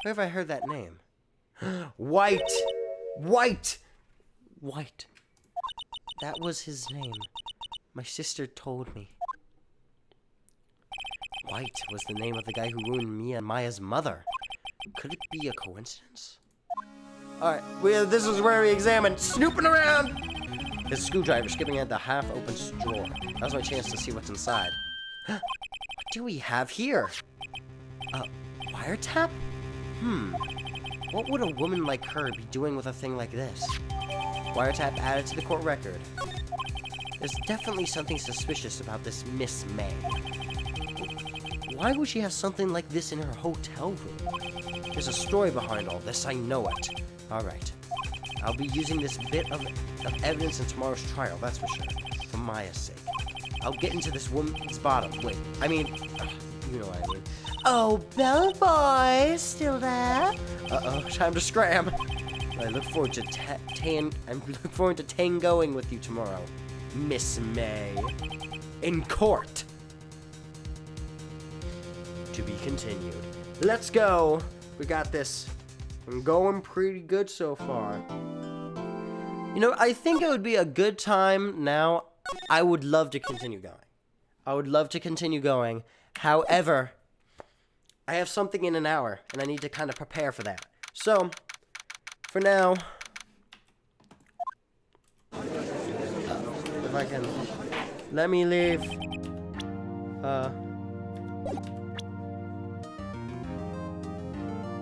Where have I heard that name? White! White! White. That was his name. My sister told me. White was the name of the guy who ruined me and Maya's mother. Could it be a coincidence? Alright, this is where we examine snooping around! There's a screwdriver skipping at the half-open drawer. Now's my chance to see what's inside. What do we have here? Wiretap? What would a woman like her be doing with a thing like this? Wiretap added to the court record. There's definitely something suspicious about this Miss May. Why would she have something like this in her hotel room? There's a story behind all this, I know it. Alright. I'll be using this bit of evidence in tomorrow's trial, that's for sure. For Maya's sake. I'll get into this woman's bottom. Wait, I mean... you know what I mean. Oh, bellboy, still there? Uh-oh, time to scram. I look forward to tangoing with you tomorrow, Miss May. In court. To be continued. Let's go. We got this. I'm going pretty good so far. You know, I think it would be a good time now. I would love to continue going. However, I have something in an hour, and I need to kind of prepare for that. So, for now, if I can, let me leave.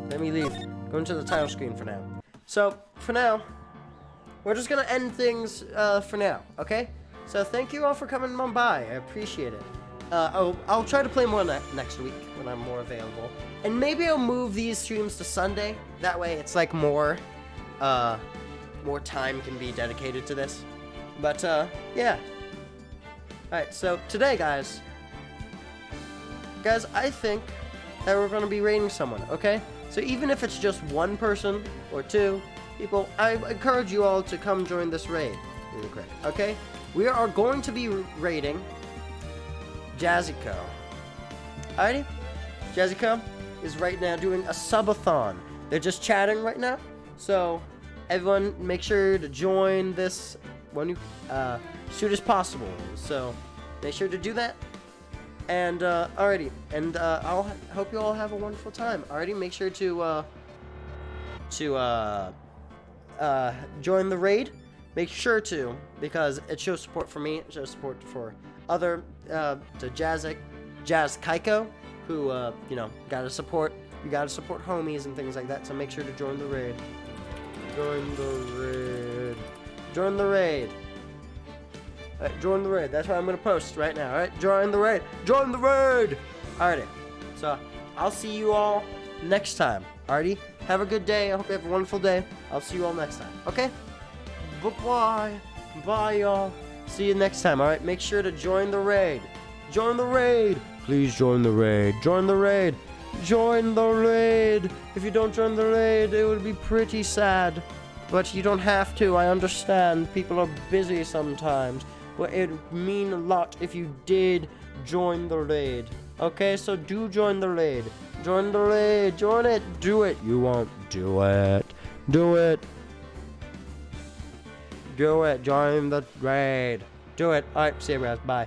Let me leave. Go into the title screen for now. So, for now, we're just gonna end things for now, okay? So, thank you all for coming on by. I appreciate it. I'll try to play more next week when I'm more available. And maybe I'll move these streams to Sunday. That way it's like more time can be dedicated to this. But, yeah. Alright, so today, guys, I think that we're going to be rating someone, okay? So even if it's just one person or two people, I encourage you all to come join this raid really quick, okay? we are going to be raiding Jazzico. Alrighty? Jazzico is right now doing a subathon. They're just chatting right now. So, everyone, make sure to join this one soon as possible. So, make sure to do that. And, alrighty. And, I'll hope you all have a wonderful time. Alrighty, make sure to join the raid. Make sure to, because it shows support for me, it shows support for other, to Jazz Kaiko, who, you know, gotta support homies and things like that, so make sure to join the raid. Join the raid. Alright, join the raid. That's what I'm gonna post right now, alright? Join the raid. Alrighty. So, I'll see you all next time. Alrighty? Have a good day. I hope you have a wonderful day. I'll see you all next time. Okay? Bye-bye. Bye, y'all. See you next time, alright? Make sure to join the raid. Join the raid. Please join the raid. Join the raid. Join the raid. If you don't join the raid, it would be pretty sad. But you don't have to. I understand. People are busy sometimes. But it would mean a lot if you did join the raid. Okay, so do join the raid. Join the raid. Join it. Do it. You won't do it. Do it. Do it. Join the raid. Do it. Alright, see you guys. Bye.